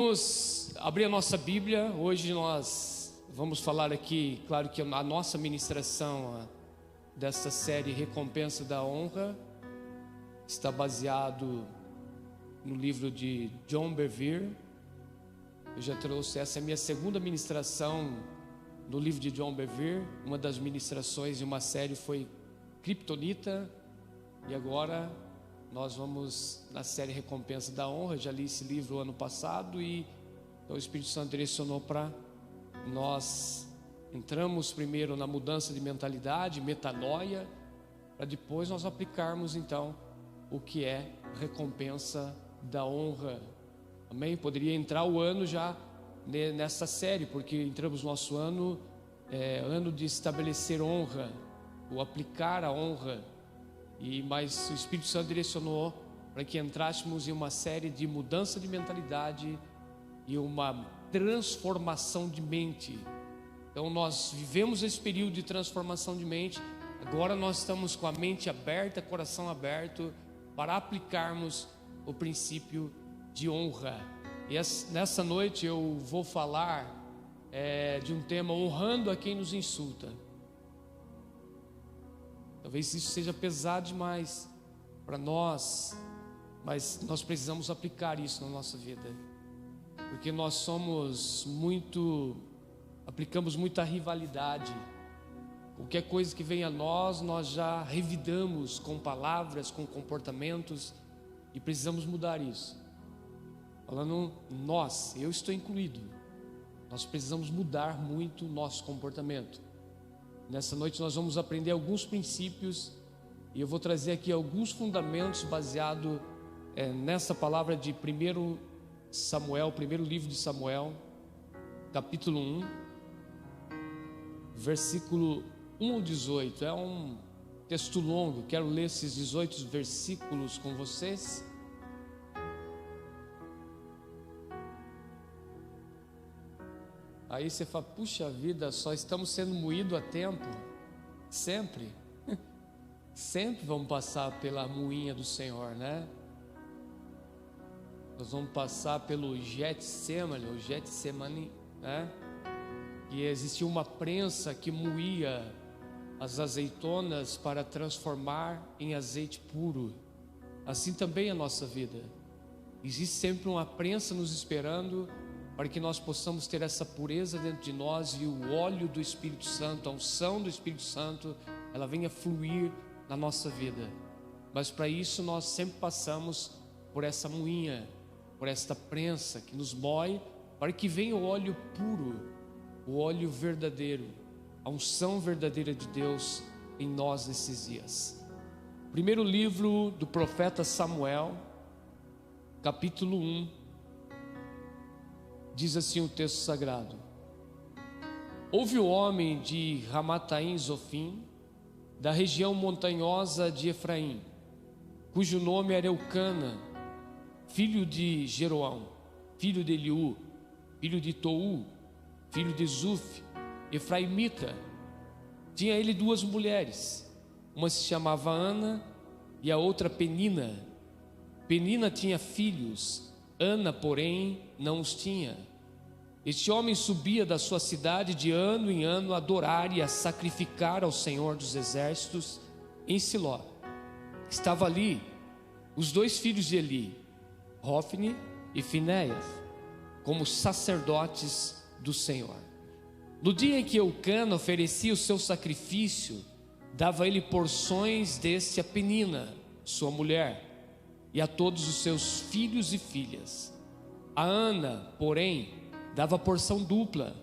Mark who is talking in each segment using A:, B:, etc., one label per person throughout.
A: Vamos abrir a nossa Bíblia. Hoje nós vamos falar aqui, claro que a nossa ministração desta série Recompensa da Honra está baseado no livro de John Bevere. Eu já trouxe, essa é a minha segunda ministração no livro de John Bevere. Uma das ministrações de uma série foi Kryptonita, e agora nós vamos na série Recompensa da Honra. Eu já li esse livro ano passado e o Espírito Santo direcionou para nós. Entramos primeiro na mudança de mentalidade, metanoia, para depois nós aplicarmos então o que é recompensa da honra. Amém? Poderia entrar o ano já nessa série, porque entramos no nosso ano, ano de estabelecer honra, o aplicar a honra. Mas o Espírito Santo direcionou para que entrássemos em uma série de mudança de mentalidade e uma transformação de mente. Então nós vivemos esse período de transformação de mente. Agora nós estamos com a mente aberta, coração aberto, para aplicarmos o princípio de honra. E nessa noite eu vou falar de um tema: honrando a quem nos insulta. Talvez isso seja pesado demais para nós, mas nós precisamos aplicar isso na nossa vida, porque nós aplicamos muita rivalidade. Qualquer coisa que vem a nós já revidamos com palavras, com comportamentos, e precisamos mudar isso. Falando nós, eu estou incluído, nós precisamos mudar muito o nosso comportamento. Nessa noite nós vamos aprender alguns princípios, e eu vou trazer aqui alguns fundamentos baseado nessa palavra de 1 Samuel, primeiro livro de Samuel, capítulo 1, versículo 1 ao 18. É um texto longo, quero ler esses 18 versículos com vocês. Aí você fala: puxa vida, só estamos sendo moídos a tempo. Sempre vamos passar pela moinha do Senhor, né? Nós vamos passar pelo Getsemane, né? E existia uma prensa que moía as azeitonas para transformar em azeite puro. Assim também é a nossa vida. Existe sempre uma prensa nos esperando, para que nós possamos ter essa pureza dentro de nós, e o óleo do Espírito Santo, a unção do Espírito Santo, ela venha fluir na nossa vida. Mas para isso nós sempre passamos por essa moinha, por esta prensa que nos moe, para que venha o óleo puro, o óleo verdadeiro, a unção verdadeira de Deus em nós nesses dias. Primeiro livro do profeta Samuel, capítulo 1. Diz assim o texto sagrado: houve um homem de Ramataim Zofim, da região montanhosa de Efraim, cujo nome era Eucana, filho de Jeroão, filho de Eliú, filho de Tou, filho de Zuf, efraimita. Tinha ele duas mulheres, uma se chamava Ana e a outra Penina. Penina tinha filhos, Ana, porém, não os tinha. Este homem subia da sua cidade de ano em ano a adorar e a sacrificar ao Senhor dos Exércitos em Siló. Estava ali os dois filhos de Eli, Hofni e Finéias, como sacerdotes do Senhor. No dia em que Eucana oferecia o seu sacrifício, dava ele porções deste a Penina, sua mulher, e a todos os seus filhos e filhas. A Ana, porém, dava porção dupla,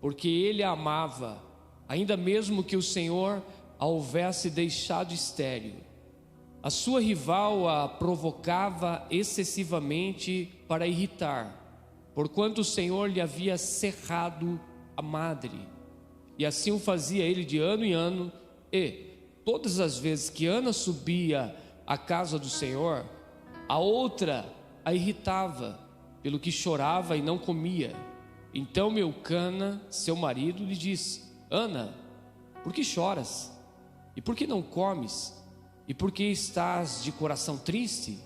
A: porque ele a amava, ainda mesmo que o Senhor a houvesse deixado estéril. A sua rival a provocava excessivamente para irritar, porquanto o Senhor lhe havia cerrado a madre. E assim o fazia ele de ano em ano, e todas as vezes que Ana subia à casa do Senhor, a outra a irritava, pelo que chorava e não comia. Então Eucana, seu marido, lhe disse: Ana, por que choras? E por que não comes? E por que estás de coração triste?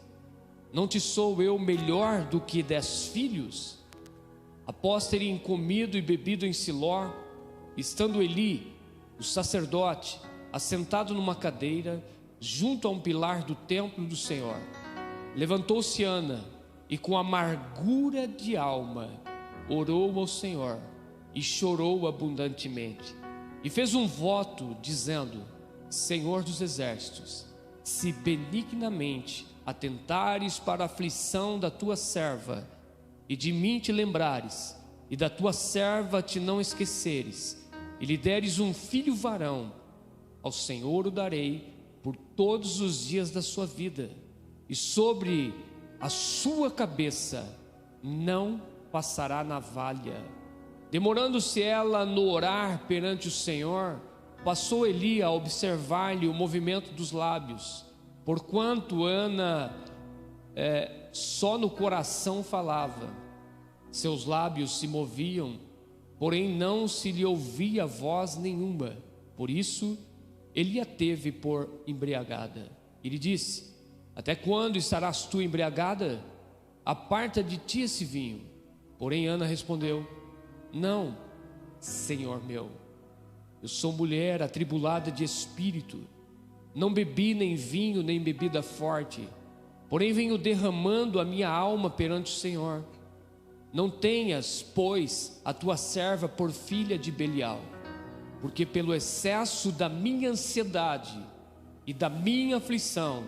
A: Não te sou eu melhor do que 10 filhos? após terem comido e bebido em Siló, estando Eli, o sacerdote, assentado numa cadeira, junto a um pilar do templo do Senhor, levantou-se Ana e com amargura de alma orou ao Senhor e chorou abundantemente. E fez um voto dizendo: Senhor dos exércitos, se benignamente atentares para a aflição da tua serva, e de mim te lembrares, e da tua serva te não esqueceres, e lhe deres um filho varão, ao Senhor o darei por todos os dias da sua vida, e sobre a sua cabeça não passará navalha. Demorando-se ela no orar perante o Senhor, passou Eli a observar-lhe o movimento dos lábios, porquanto Ana só no coração falava. Seus lábios se moviam, porém não se lhe ouvia voz nenhuma. Por isso ele a teve por embriagada. E lhe disse: até quando estarás tu embriagada? Aparta de ti esse vinho. Porém Ana respondeu: não, Senhor meu, eu sou mulher atribulada de espírito, não bebi nem vinho nem bebida forte, porém venho derramando a minha alma perante o Senhor. Não tenhas, pois, a tua serva por filha de Belial, porque pelo excesso da minha ansiedade e da minha aflição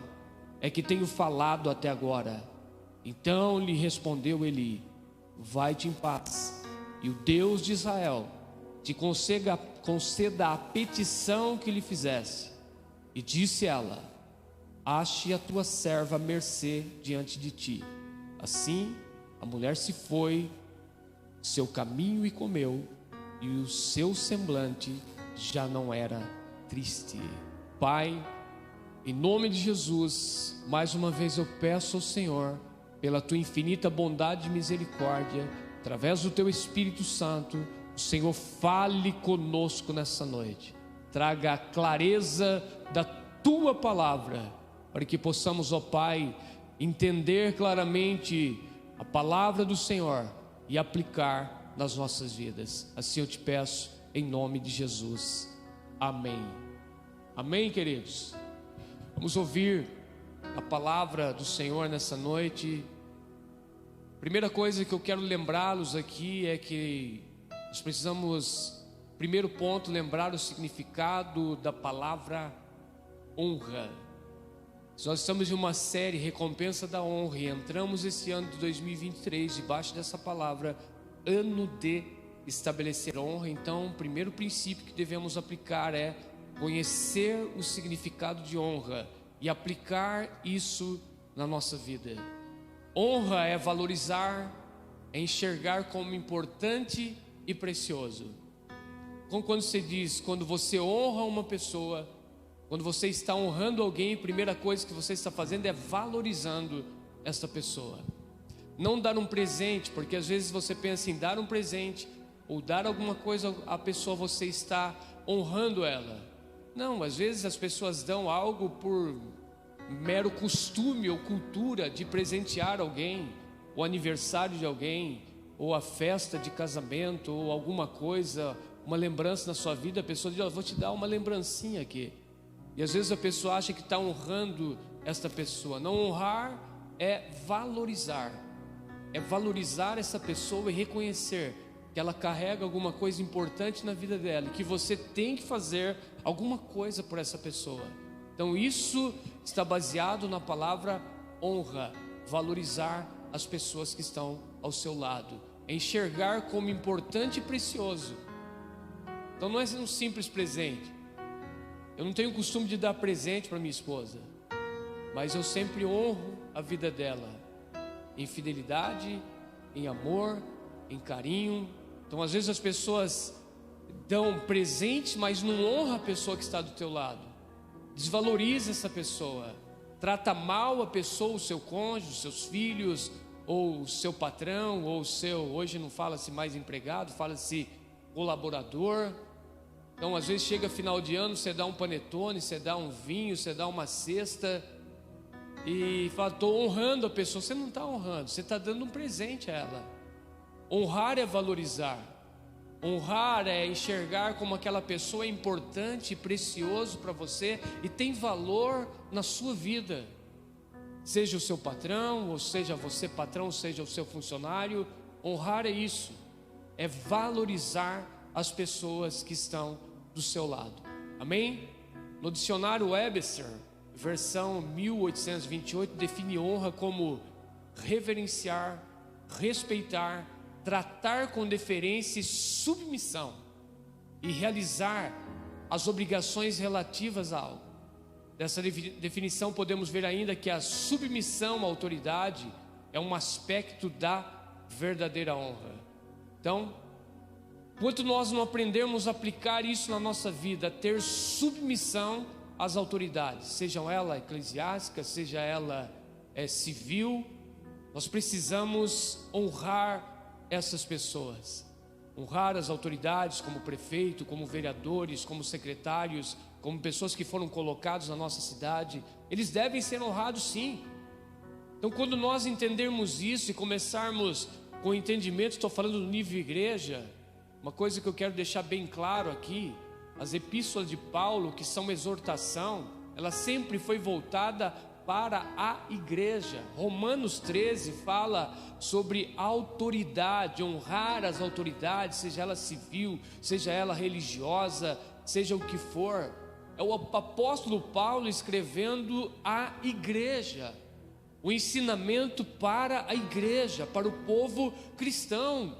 A: é que tenho falado até agora. Então lhe respondeu Eli: vai-te em paz, e o Deus de Israel te conceda a petição que lhe fizesse. E disse ela: ache a tua serva à mercê diante de ti. Assim a mulher se foi seu caminho e comeu, e o seu semblante já não era triste. Pai, em nome de Jesus, mais uma vez eu peço ao Senhor, pela tua infinita bondade e misericórdia, através do teu Espírito Santo, o Senhor fale conosco nessa noite, traga a clareza da tua palavra, para que possamos, ó Pai, entender claramente a palavra do Senhor e aplicar nas nossas vidas. Assim eu te peço, em nome de Jesus. Amém. Amém, queridos? Vamos ouvir a palavra do Senhor nessa noite. Primeira coisa que eu quero lembrá-los aqui é que nós precisamos, primeiro ponto, lembrar o significado da palavra honra. Nós estamos em uma série Recompensa da Honra e entramos esse ano de 2023 debaixo dessa palavra, ano de estabelecer honra. Então, o primeiro princípio que devemos aplicar é conhecer o significado de honra e aplicar isso na nossa vida. Honra é valorizar, é enxergar como importante e precioso. Como quando você diz, quando você honra uma pessoa, quando você está honrando alguém, a primeira coisa que você está fazendo é valorizando essa pessoa. Não dar um presente, porque às vezes você pensa em dar um presente ou dar alguma coisa à pessoa, você está honrando ela. Não, às vezes as pessoas dão algo por mero costume ou cultura de presentear alguém, o aniversário de alguém, ou a festa de casamento, ou alguma coisa, uma lembrança na sua vida. A pessoa diz: eu vou te dar uma lembrancinha aqui. E às vezes a pessoa acha que está honrando esta pessoa. Não honrar é valorizar essa pessoa e reconhecer que ela carrega alguma coisa importante na vida dela, que você tem que fazer alguma coisa por essa pessoa. Então isso está baseado na palavra honra, valorizar as pessoas que estão ao seu lado, enxergar como importante e precioso. Então não é um simples presente. Eu não tenho o costume de dar presente para minha esposa, mas eu sempre honro a vida dela, em fidelidade, em amor, em carinho. Então às vezes as pessoas dão presente, mas não honram a pessoa que está do teu lado, desvaloriza essa pessoa, trata mal a pessoa, o seu cônjuge, os seus filhos, ou o seu patrão, ou o seu, hoje não fala-se mais empregado, fala-se colaborador. Então às vezes chega final de ano, você dá um panetone, você dá um vinho, você dá uma cesta e fala: estou honrando a pessoa. Você não está honrando, você está dando um presente a ela. Honrar é valorizar. Honrar é enxergar como aquela pessoa é importante e precioso para você e tem valor na sua vida. Seja o seu patrão, ou seja você patrão, seja o seu funcionário. Honrar é isso, é valorizar as pessoas que estão do seu lado. Amém? No dicionário Webster, versão 1828, define honra como reverenciar, respeitar, tratar com deferência e submissão e realizar as obrigações relativas a algo. Dessa definição podemos ver ainda que a submissão à autoridade é um aspecto da verdadeira honra. Então, enquanto nós não aprendermos a aplicar isso na nossa vida, ter submissão às autoridades, sejam elas eclesiásticas, seja ela civil, nós precisamos honrar essas pessoas, honrar as autoridades como prefeito, como vereadores, como secretários, como pessoas que foram colocados na nossa cidade. Eles devem ser honrados, sim. Então, quando nós entendermos isso e começarmos com entendimento, estou falando do nível igreja, uma coisa que eu quero deixar bem claro aqui: as epístolas de Paulo, que são exortação, ela sempre foi voltada para a igreja. Romanos 13 fala sobre autoridade, honrar as autoridades, seja ela civil, seja ela religiosa, seja o que for. É o apóstolo Paulo escrevendo à igreja, o ensinamento para a igreja, para o povo cristão.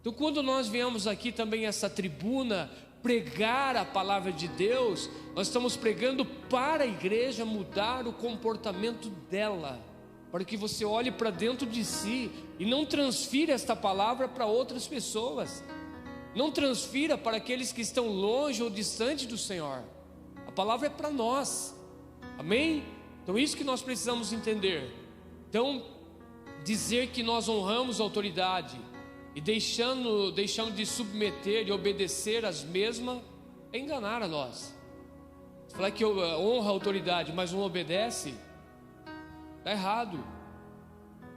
A: Então, quando nós viemos aqui também a essa tribuna pregar a palavra de Deus, nós estamos pregando para a igreja mudar o comportamento dela, para que você olhe para dentro de si e não transfira esta palavra para outras pessoas, não transfira para aqueles que estão longe ou distante do Senhor. A palavra é para nós, amém? Então isso que nós precisamos entender. Então, dizer que nós honramos a autoridade e deixando de submeter e obedecer às mesmas é enganar a nós. Falar que honra a autoridade, mas não obedece, está errado.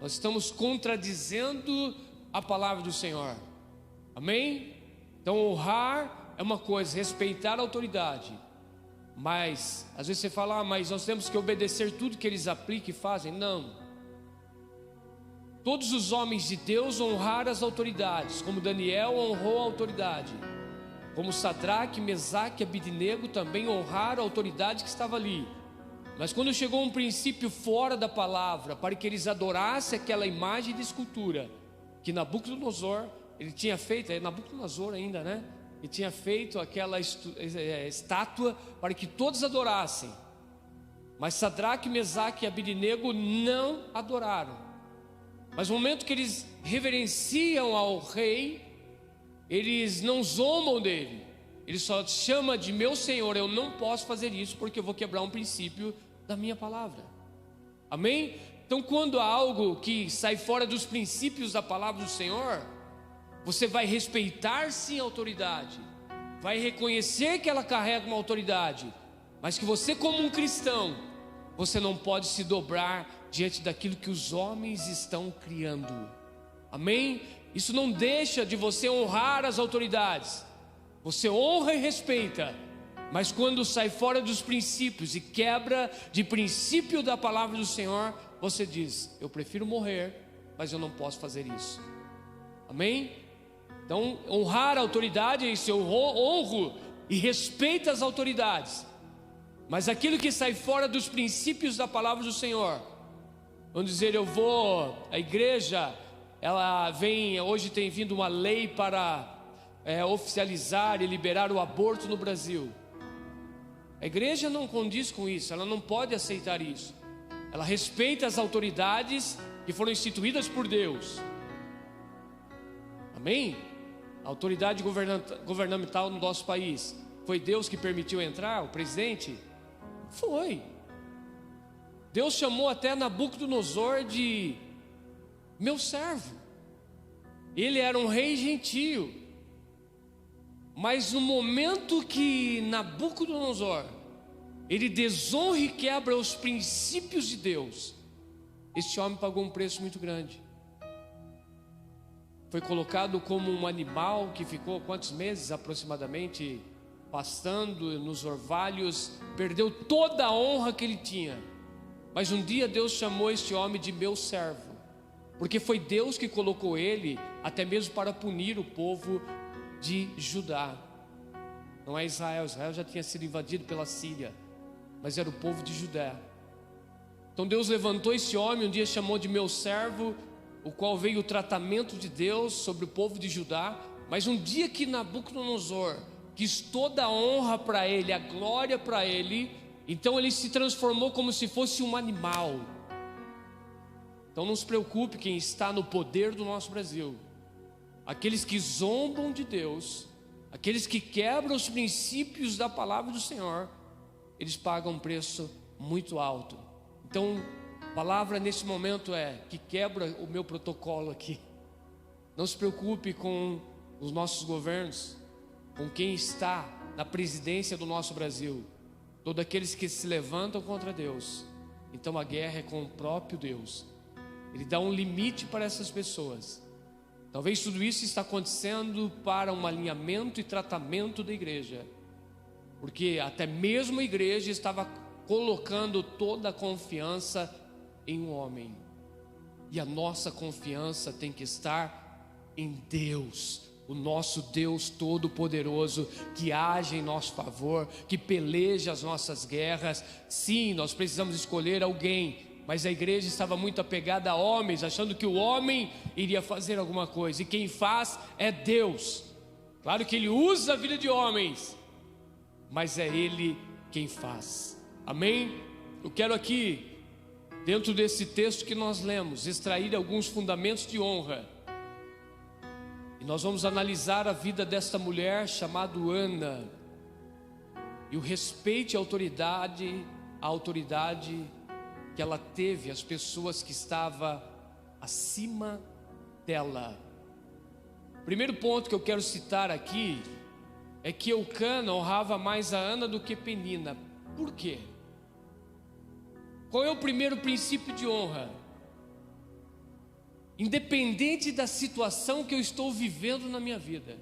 A: Nós estamos contradizendo a palavra do Senhor, amém? Então honrar é uma coisa, respeitar a autoridade, mas às vezes você fala, mas nós temos que obedecer tudo que eles aplicam e fazem. Não. Todos os homens de Deus honraram as autoridades, como Daniel honrou a autoridade, como Sadraque, Mesaque e Abidnego também honraram a autoridade que estava ali. Mas quando chegou um princípio fora da palavra, para que eles adorassem aquela imagem de escultura que Nabucodonosor, ele tinha feito, é Nabucodonosor ainda, né? Ele tinha feito aquela estátua para que todos adorassem. Mas Sadraque, Mesaque e Abidnego não adoraram. Mas no momento que eles reverenciam ao rei, eles não zombam dele, ele só chama de meu Senhor. Eu não posso fazer isso porque eu vou quebrar um princípio da minha palavra, amém? Então quando há algo que sai fora dos princípios da palavra do Senhor, você vai respeitar sim a autoridade, vai reconhecer que ela carrega uma autoridade, mas que você como um cristão, você não pode se dobrar diante daquilo que os homens estão criando, amém? Isso não deixa de você honrar as autoridades, você honra e respeita, mas quando sai fora dos princípios e quebra de princípio da palavra do Senhor, você diz, eu prefiro morrer, mas eu não posso fazer isso, amém? Então honrar a autoridade é isso, eu honro e respeito as autoridades, mas aquilo que sai fora dos princípios da palavra do Senhor, vamos dizer, a igreja, ela vem, hoje tem vindo uma lei para oficializar e liberar o aborto no Brasil. A igreja não condiz com isso, ela não pode aceitar isso. Ela respeita as autoridades que foram instituídas por Deus, amém? A autoridade governamental no nosso país, foi Deus que permitiu entrar, o presidente? Foi. Deus chamou até Nabucodonosor de meu servo. Ele era um rei gentio, mas no momento que Nabucodonosor, ele desonra e quebra os princípios de Deus, este homem pagou um preço muito grande. foi colocado como um animal que ficou quantos meses aproximadamente pastando nos orvalhos, perdeu toda a honra que ele tinha. Mas um dia Deus chamou este homem de meu servo, porque foi Deus que colocou ele até mesmo para punir o povo de Judá. Não é Israel, Israel já tinha sido invadido pela Síria, mas era o povo de Judá. Então Deus levantou esse homem, um dia chamou de meu servo, o qual veio o tratamento de Deus sobre o povo de Judá. Mas um dia que Nabucodonosor quis toda a honra para ele, a glória para ele, então ele se transformou como se fosse um animal. Então não se preocupe quem está no poder do nosso Brasil, aqueles que zombam de Deus, aqueles que quebram os princípios da palavra do Senhor, eles pagam um preço muito alto. Então a palavra nesse momento é que quebra o meu protocolo aqui. Não se preocupe com os nossos governos, com quem está na presidência do nosso Brasil, todos aqueles que se levantam contra Deus. Então a guerra é com o próprio Deus. Ele dá um limite para essas pessoas. Talvez tudo isso está acontecendo para um alinhamento e tratamento da igreja, porque até mesmo a igreja estava colocando toda a confiança em um homem, e a nossa confiança tem que estar em Deus, o nosso Deus Todo-Poderoso, que age em nosso favor, que peleja as nossas guerras. Sim, nós precisamos escolher alguém, mas a igreja estava muito apegada a homens, achando que o homem iria fazer alguma coisa, e quem faz é Deus. Claro que Ele usa a vida de homens, mas é Ele quem faz. Amém? Eu quero aqui, dentro desse texto que nós lemos, extrair alguns fundamentos de honra. E nós vamos analisar a vida desta mulher chamada Ana, e o respeito e a autoridade que ela teve, as pessoas que estavam acima dela. O primeiro ponto que eu quero citar aqui é que Eucana honrava mais a Ana do que Penina. Por quê? Qual é o primeiro princípio de honra? Independente da situação que eu estou vivendo na minha vida,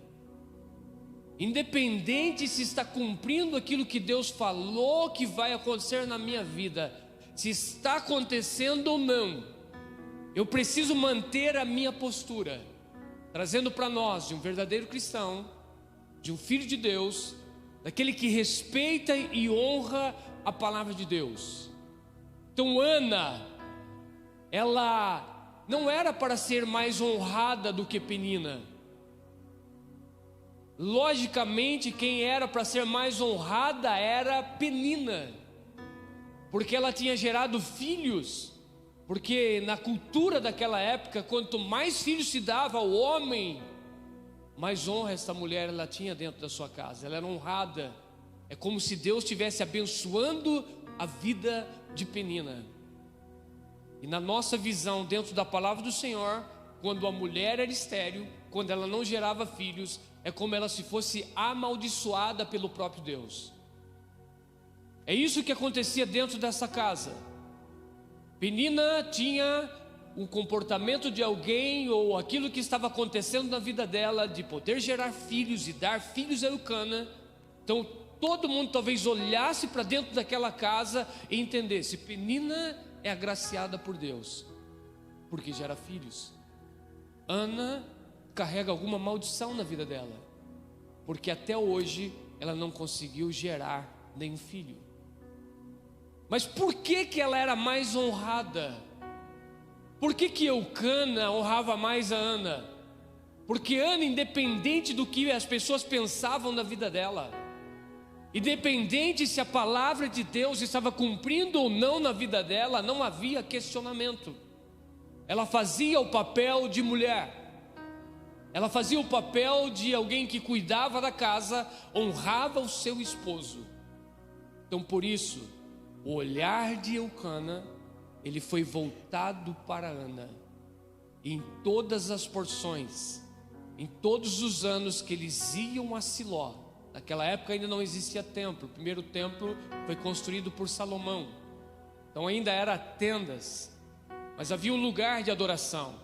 A: independente se está cumprindo aquilo que Deus falou que vai acontecer na minha vida, se está acontecendo ou não, eu preciso manter a minha postura, trazendo para nós, de um verdadeiro cristão, de um filho de Deus, daquele que respeita e honra a palavra de Deus. Então Ana, ela não era para ser mais honrada do que Penina. Logicamente, quem era para ser mais honrada era Penina, porque ela tinha gerado filhos. Porque na cultura daquela época, quanto mais filhos se dava ao homem, mais honra essa mulher ela tinha dentro da sua casa. Ela era honrada. É como se Deus estivesse abençoando a vida de Penina. E na nossa visão, dentro da palavra do Senhor, quando a mulher era estéril, quando ela não gerava filhos, é como ela se fosse amaldiçoada pelo próprio Deus. É isso que acontecia dentro dessa casa. Penina tinha um comportamento de alguém, ou aquilo que estava acontecendo na vida dela, de poder gerar filhos e dar filhos a Eucana. Então todo mundo talvez olhasse para dentro daquela casa e entendesse: Penina é agraciada por Deus, porque gera filhos. Ana carrega alguma maldição na vida dela, porque até hoje ela não conseguiu gerar nenhum filho. Mas por que ela era mais honrada? Por que Eucana honrava mais a Ana? Porque Ana, independente do que as pessoas pensavam na vida dela, independente se a palavra de Deus estava cumprindo ou não na vida dela, não havia questionamento. Ela fazia o papel de mulher, ela fazia o papel de alguém que cuidava da casa, honrava o seu esposo. Então por isso, o olhar de Eucana, ele foi voltado para Ana. E em todas as porções, em todos os anos que eles iam a Siló, naquela época ainda não existia templo. O primeiro templo foi construído por Salomão, então ainda era tendas, mas havia um lugar de adoração.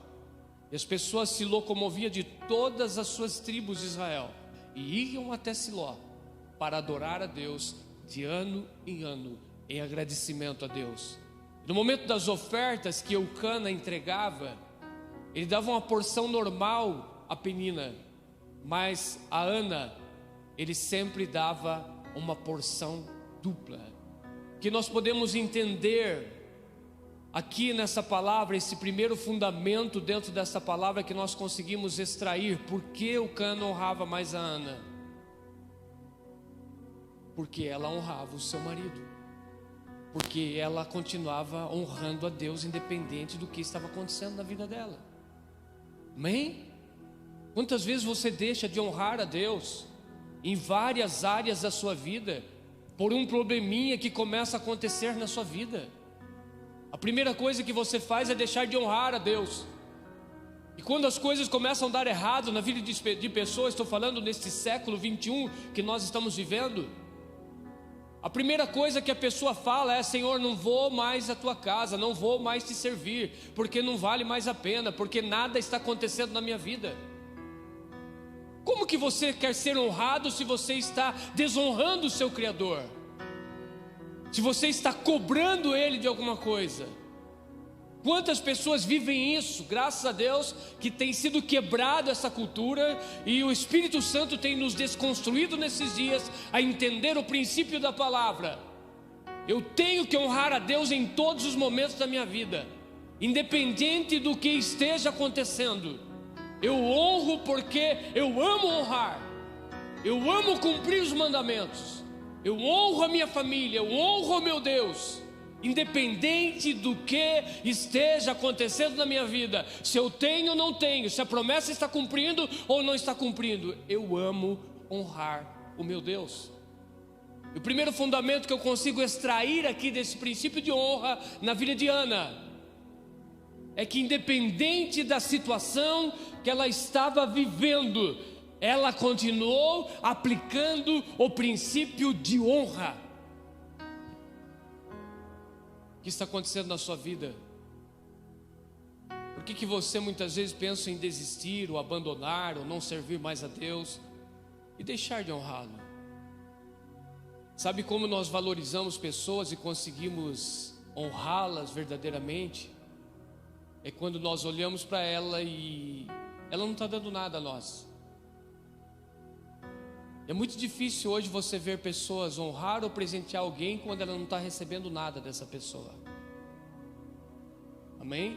A: E as pessoas se locomoviam de todas as suas tribos de Israel e iam até Siló para adorar a Deus de ano em ano, em agradecimento a Deus. No momento das ofertas que Eucana entregava, ele dava uma porção normal a Penina, mas a Ana, ele sempre dava uma porção dupla. Que nós podemos entender aqui nessa palavra, esse primeiro fundamento dentro dessa palavra que nós conseguimos extrair. Por que Eucana honrava mais a Ana? Porque ela honrava o seu marido, porque ela continuava honrando a Deus independente do que estava acontecendo na vida dela. Amém? Quantas vezes você deixa de honrar a Deus em várias áreas da sua vida por um probleminha que começa a acontecer na sua vida? A primeira coisa que você faz é deixar de honrar a Deus. E quando as coisas começam a dar errado na vida de pessoas, estou falando neste século 21 que nós estamos vivendo, a primeira coisa que a pessoa fala é: Senhor, não vou mais à tua casa, não vou mais te servir, porque não vale mais a pena, porque nada está acontecendo na minha vida. Como que você quer ser honrado se você está desonrando o seu Criador? Se você está cobrando Ele de alguma coisa? Quantas pessoas vivem isso? Graças a Deus que tem sido quebrado essa cultura, e o Espírito Santo tem nos desconstruído nesses dias a entender o princípio da palavra. Eu tenho que honrar a Deus em todos os momentos da minha vida, independente do que esteja acontecendo. Eu honro porque eu amo honrar, eu amo cumprir os mandamentos, eu honro a minha família, eu honro o meu Deus, independente do que esteja acontecendo na minha vida. Se eu tenho ou não tenho, se a promessa está cumprindo ou não está cumprindo, eu amo honrar o meu Deus. E o primeiro fundamento que eu consigo extrair aqui desse princípio de honra na vida de Ana é que, independente da situação que ela estava vivendo, ela continuou aplicando o princípio de honra. O que está acontecendo na sua vida? Por que você muitas vezes pensa em desistir, ou abandonar, ou não servir mais a Deus e deixar de honrá-lo? Sabe como nós valorizamos pessoas e conseguimos honrá-las verdadeiramente? É quando nós olhamos para ela e ela não está dando nada a nós. É muito difícil hoje você ver pessoas honrar ou presentear alguém quando ela não está recebendo nada dessa pessoa. Amém?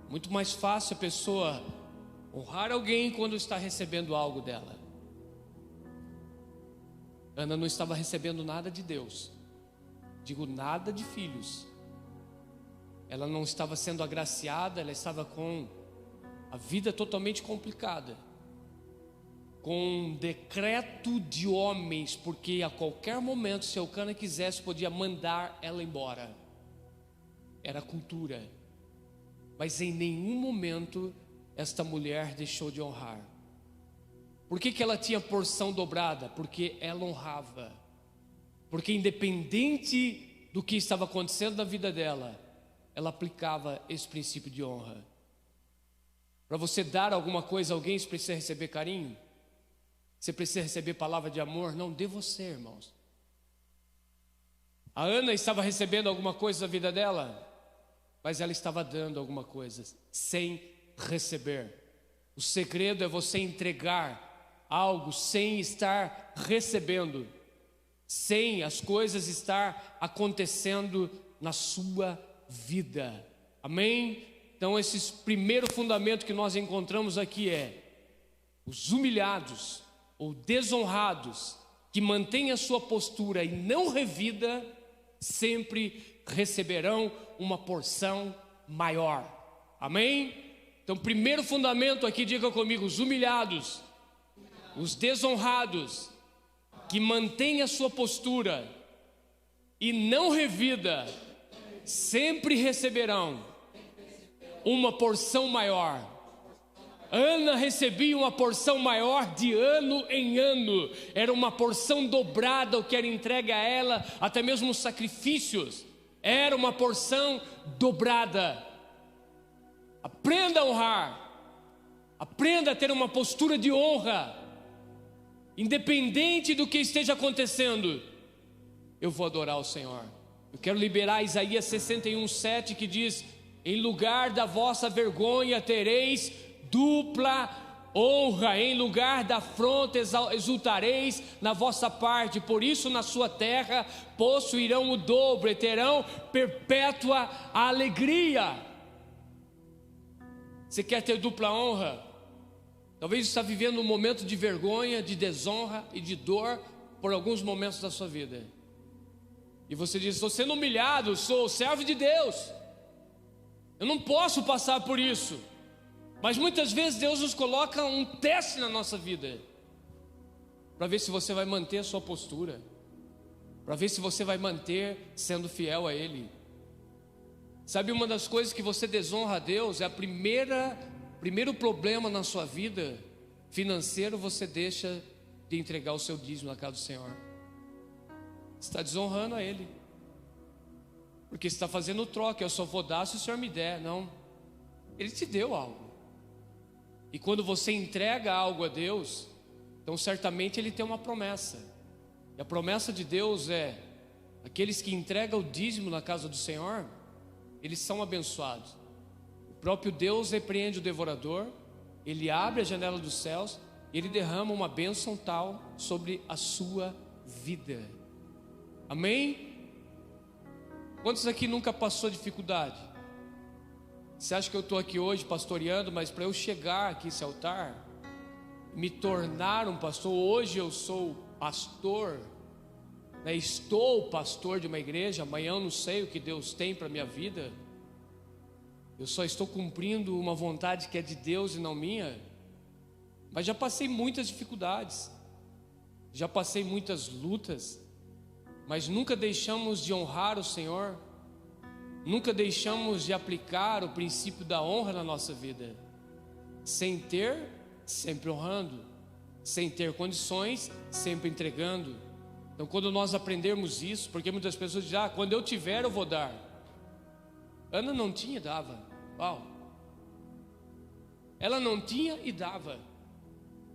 A: Muito mais fácil a pessoa honrar alguém quando está recebendo algo dela. Ana não estava recebendo nada de Deus, digo, nada de filhos. Ela não estava sendo agraciada, ela estava com a vida totalmente complicada, com um decreto de homens, porque a qualquer momento, se Eucana quisesse, podia mandar ela embora. Era cultura. Mas em nenhum momento esta mulher deixou de honrar. Por que ela tinha porção dobrada? Porque ela honrava. Porque independente do que estava acontecendo na vida dela, ela aplicava esse princípio de honra. Para você dar alguma coisa a alguém, você precisa receber carinho, você precisa receber palavra de amor. Não dê você, irmãos. A Ana estava recebendo alguma coisa da vida dela, mas ela estava dando alguma coisa sem receber. O segredo é você entregar algo sem estar recebendo, sem as coisas estar acontecendo na sua vida. Amém? Então esse primeiro fundamento que nós encontramos aqui é: os humilhados ou desonrados que mantêm a sua postura e não revida, sempre receberão uma porção maior. Amém? Então primeiro fundamento aqui, diga comigo: os humilhados, os desonrados que mantêm a sua postura e não revida, sempre receberão uma porção maior. Ana recebia uma porção maior de ano em ano. Era uma porção dobrada o que era entregue a ela, até mesmo os sacrifícios. Era uma porção dobrada. Aprenda a honrar. Aprenda a ter uma postura de honra. Independente do que esteja acontecendo, eu vou adorar o Senhor. Eu quero liberar Isaías 61:7, que diz: em lugar da vossa vergonha tereis dupla honra, em lugar da afronta exultareis na vossa parte. Por isso na sua terra possuirão o dobro e terão perpétua alegria. Você quer ter dupla honra? Talvez você está vivendo um momento de vergonha, de desonra e de dor por alguns momentos da sua vida. E você diz: estou sendo humilhado, sou servo de Deus, eu não posso passar por isso. Mas muitas vezes Deus nos coloca um teste na nossa vida, para ver se você vai manter a sua postura, para ver se você vai manter sendo fiel a Ele. Sabe, uma das coisas que você desonra a Deus é primeiro problema na sua vida financeiro, você deixa de entregar o seu dízimo na casa do Senhor. Você está desonrando a Ele, porque você está fazendo troca. Eu só vou dar se o Senhor me der. Não, Ele te deu algo. E quando você entrega algo a Deus, então certamente Ele tem uma promessa. E a promessa de Deus é: aqueles que entregam o dízimo na casa do Senhor, eles são abençoados. O próprio Deus repreende o devorador, Ele abre a janela dos céus e Ele derrama uma bênção tal sobre a sua vida. Amém? Quantos aqui nunca passou dificuldade? Você acha que eu estou aqui hoje pastoreando, mas para eu chegar aqui nesse altar, me tornar um pastor, hoje eu sou pastor, né? Estou pastor de uma igreja, amanhã eu não sei o que Deus tem para a minha vida, eu só estou cumprindo uma vontade que é de Deus e não minha. Mas já passei muitas dificuldades, já passei muitas lutas, mas nunca deixamos de honrar o Senhor. Nunca deixamos de aplicar o princípio da honra na nossa vida. Sem ter, sempre honrando. Sem ter condições, sempre entregando. Então quando nós aprendermos isso, porque muitas pessoas dizem: quando eu tiver eu vou dar. Ana não tinha e dava. Uau. Ela não tinha e dava.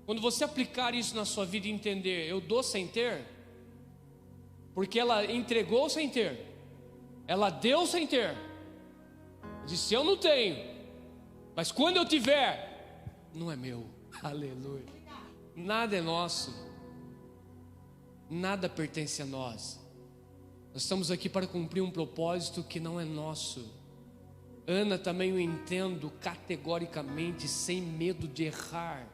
A: Quando você aplicar isso na sua vida e entender: eu dou sem ter, porque ela entregou sem ter, ela deu sem ter. Disse: eu não tenho, mas quando eu tiver, não é meu. Aleluia. Nada é nosso, nada pertence a nós. Nós estamos aqui para cumprir um propósito que não é nosso. Ana também eu entendo categoricamente, sem medo de errar.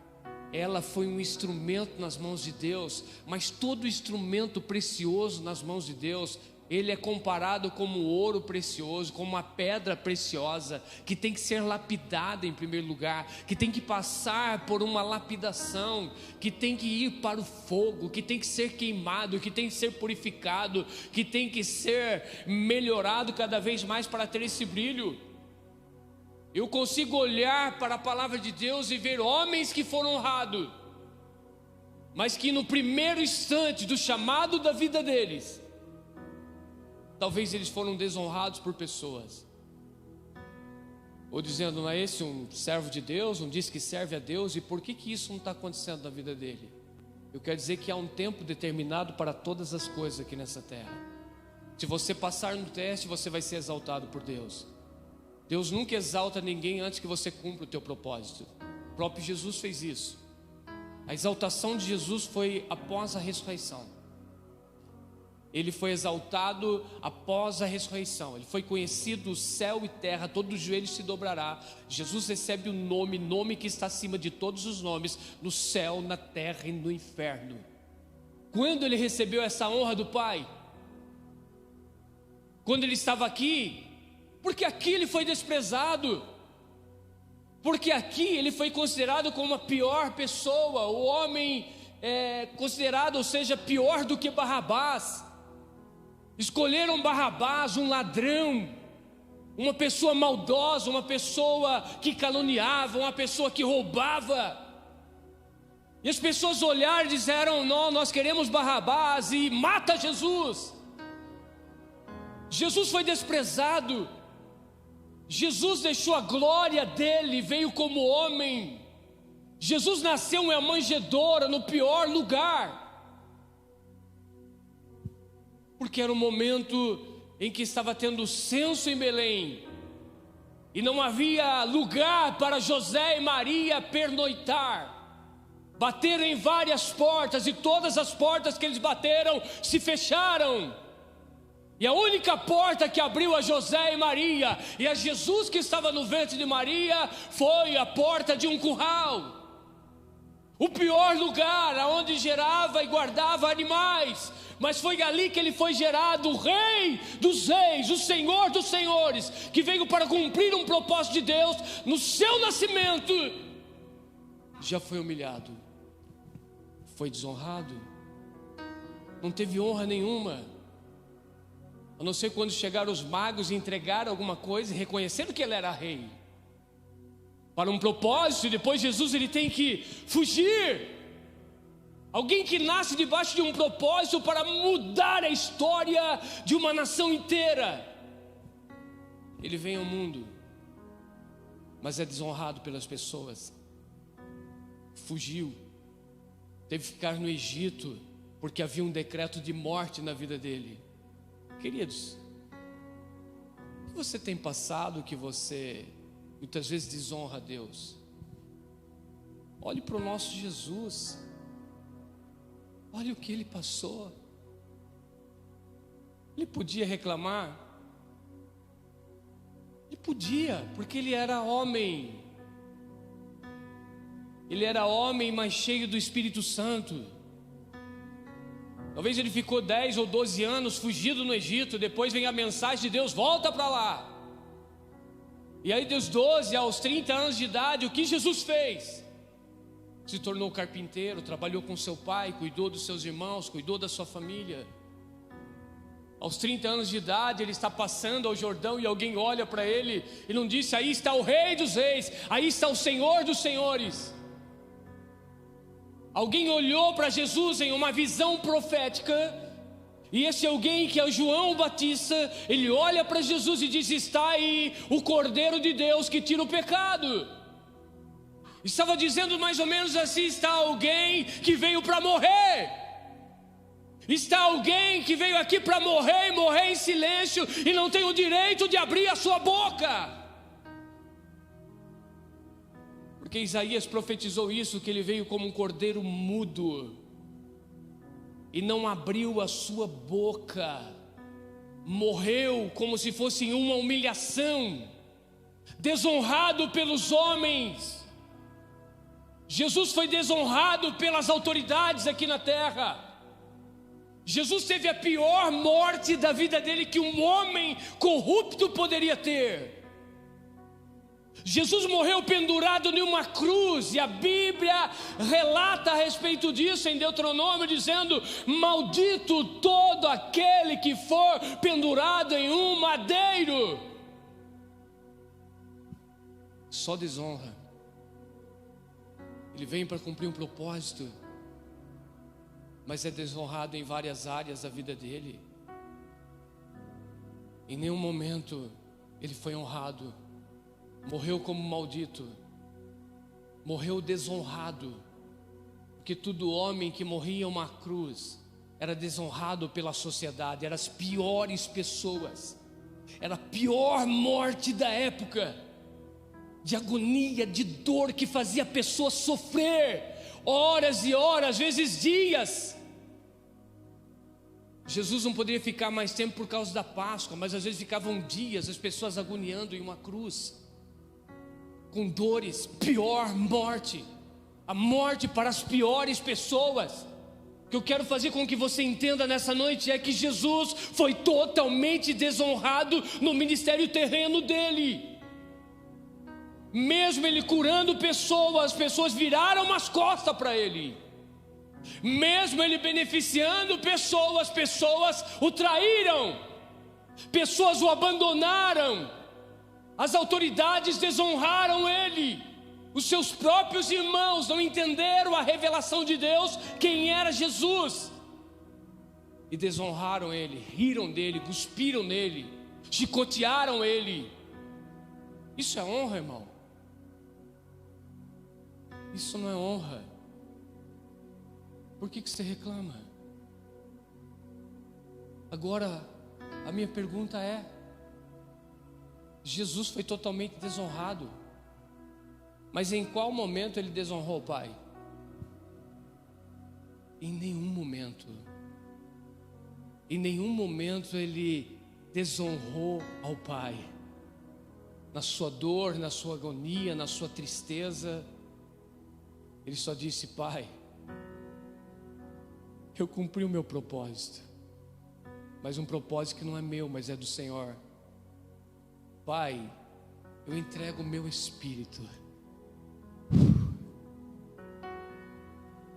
A: Ela foi um instrumento nas mãos de Deus, mas todo instrumento precioso nas mãos de Deus, ele é comparado como ouro precioso, como uma pedra preciosa, que tem que ser lapidada em primeiro lugar, que tem que passar por uma lapidação, que tem que ir para o fogo, que tem que ser queimado, que tem que ser purificado, que tem que ser melhorado cada vez mais para ter esse brilho. Eu consigo olhar para a palavra de Deus e ver homens que foram honrados, mas que no primeiro instante do chamado da vida deles, talvez eles foram desonrados por pessoas, ou dizendo: não é esse um servo de Deus, não diz que serve a Deus, e por que isso não está acontecendo na vida dele? Eu quero dizer que há um tempo determinado para todas as coisas aqui nessa terra. Se você passar no teste, você vai ser exaltado por Deus. Deus nunca exalta ninguém antes que você cumpra o teu propósito. O próprio Jesus fez isso. A exaltação de Jesus foi após a ressurreição. Ele foi exaltado após a ressurreição. Ele foi conhecido, céu e terra, todo joelho se dobrará. Jesus recebe o nome que está acima de todos os nomes, no céu, na terra e no inferno. Quando ele recebeu essa honra do Pai? Quando ele estava aqui? Porque aqui ele foi desprezado, porque aqui ele foi considerado como a pior pessoa, o homem considerado, ou seja, pior do que Barrabás. Escolheram Barrabás, um ladrão, uma pessoa maldosa, uma pessoa que caluniava, uma pessoa que roubava. E as pessoas olharam e disseram: não, nós queremos Barrabás, e mata Jesus. Jesus foi desprezado. Jesus deixou a glória dele, veio como homem. Jesus nasceu em uma manjedoura, no pior lugar, porque era um momento em que estava tendo censo em Belém, e não havia lugar para José e Maria pernoitar. Bateram em várias portas, e todas as portas que eles bateram se fecharam, e a única porta que abriu a José e Maria, e a Jesus que estava no ventre de Maria, foi a porta de um curral. O pior lugar, aonde gerava e guardava animais, mas foi ali que ele foi gerado, o Rei dos Reis, o Senhor dos Senhores, que veio para cumprir um propósito de Deus. No seu nascimento, já foi humilhado, foi desonrado, não teve honra nenhuma, a não ser quando chegaram os magos e entregaram alguma coisa, e reconheceram que ele era rei, para um propósito. E depois Jesus ele tem que fugir. Alguém que nasce debaixo de um propósito para mudar a história de uma nação inteira. Ele vem ao mundo, mas é desonrado pelas pessoas. Fugiu, teve que ficar no Egito, porque havia um decreto de morte na vida dele. Queridos, o que você tem passado que você muitas vezes desonra a Deus? Olhe para o nosso Jesus, olhe o que ele passou. Ele podia reclamar? Ele podia, porque ele era homem. Ele era homem, mas cheio do Espírito Santo. Talvez ele ficou 10 ou 12 anos fugido no Egito. Depois vem a mensagem de Deus: volta para lá. E aí dos 12 aos 30 anos de idade, o que Jesus fez? Se tornou carpinteiro, trabalhou com seu pai, cuidou dos seus irmãos, cuidou da sua família. Aos 30 anos de idade, ele está passando ao Jordão e alguém olha para ele e não disse: aí está o Rei dos Reis, aí está o Senhor dos Senhores. Alguém olhou para Jesus em uma visão profética, e esse alguém, que é o João Batista, ele olha para Jesus e diz: está aí o Cordeiro de Deus que tira o pecado. Estava dizendo mais ou menos assim: está alguém que veio para morrer, está alguém que veio aqui para morrer, e morrer em silêncio, e não tem o direito de abrir a sua boca. Porque Isaías profetizou isso, que ele veio como um cordeiro mudo, e não abriu a sua boca, morreu como se fosse uma humilhação, desonrado pelos homens. Jesus foi desonrado pelas autoridades aqui na terra. Jesus teve a pior morte da vida dele que um homem corrupto poderia ter. Jesus morreu pendurado em uma cruz, e a Bíblia relata a respeito disso em Deuteronômio, dizendo: maldito todo aquele que for pendurado em um madeiro. Só desonra. Ele vem para cumprir um propósito, mas é desonrado em várias áreas da vida dele. Em nenhum momento ele foi honrado. Morreu como maldito, morreu desonrado, porque todo homem que morria em uma cruz era desonrado pela sociedade, eram as piores pessoas, era a pior morte da época, de agonia, de dor, que fazia a pessoa sofrer horas e horas, às vezes dias. Jesus não poderia ficar mais tempo por causa da Páscoa, mas às vezes ficavam dias as pessoas agoniando em uma cruz, com dores. Pior morte, a morte para as piores pessoas. O que eu quero fazer com que você entenda nessa noite é que Jesus foi totalmente desonrado no ministério terreno dele. Mesmo ele curando pessoas, as pessoas viraram as costas para ele. Mesmo ele beneficiando pessoas, pessoas o traíram, pessoas o abandonaram. As autoridades desonraram ele. Os seus próprios irmãos não entenderam a revelação de Deus, quem era Jesus, e desonraram ele, riram dele, cuspiram nele, chicotearam ele. Isso é honra, irmão? Isso não é honra. Por que você reclama? Agora, a minha pergunta é: Jesus foi totalmente desonrado, mas em qual momento ele desonrou o Pai? Em nenhum momento. Em nenhum momento ele desonrou ao Pai. Na sua dor, na sua agonia, na sua tristeza, ele só disse: Pai, eu cumpri o meu propósito, mas um propósito que não é meu, mas é do Senhor. Pai, eu entrego o meu espírito.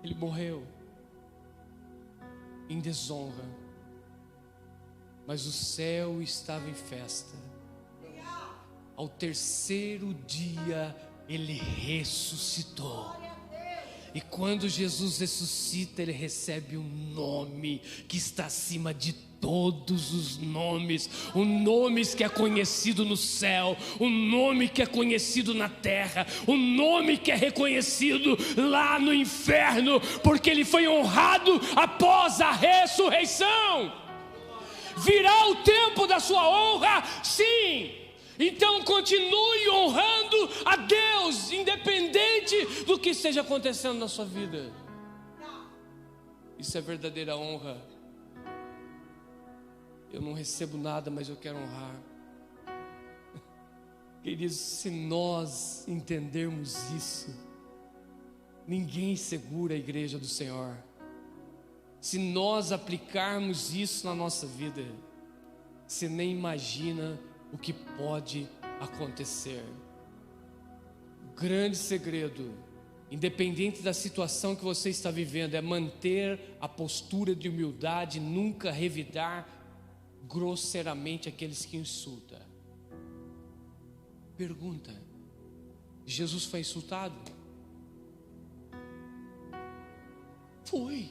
A: Ele morreu em desonra, mas o céu estava em festa. Ao terceiro dia ele ressuscitou. E quando Jesus ressuscita, ele recebe um nome que está acima de todos os nomes, um nome que é conhecido no céu, um nome que é conhecido na terra, um nome que é reconhecido lá no inferno, porque ele foi honrado após a ressurreição. Virá o tempo da sua honra, sim. Então continue honrando a Deus, independente do que esteja acontecendo na sua vida. Isso é verdadeira honra. Eu não recebo nada, mas eu quero honrar. Queridos, se nós entendermos isso, ninguém segura a igreja do Senhor. Se nós aplicarmos isso na nossa vida, você nem imagina o que pode acontecer. O grande segredo, independente da situação que você está vivendo, é manter a postura de humildade, nunca revidar grosseiramente aqueles que insultam. Pergunta: Jesus foi insultado? Foi.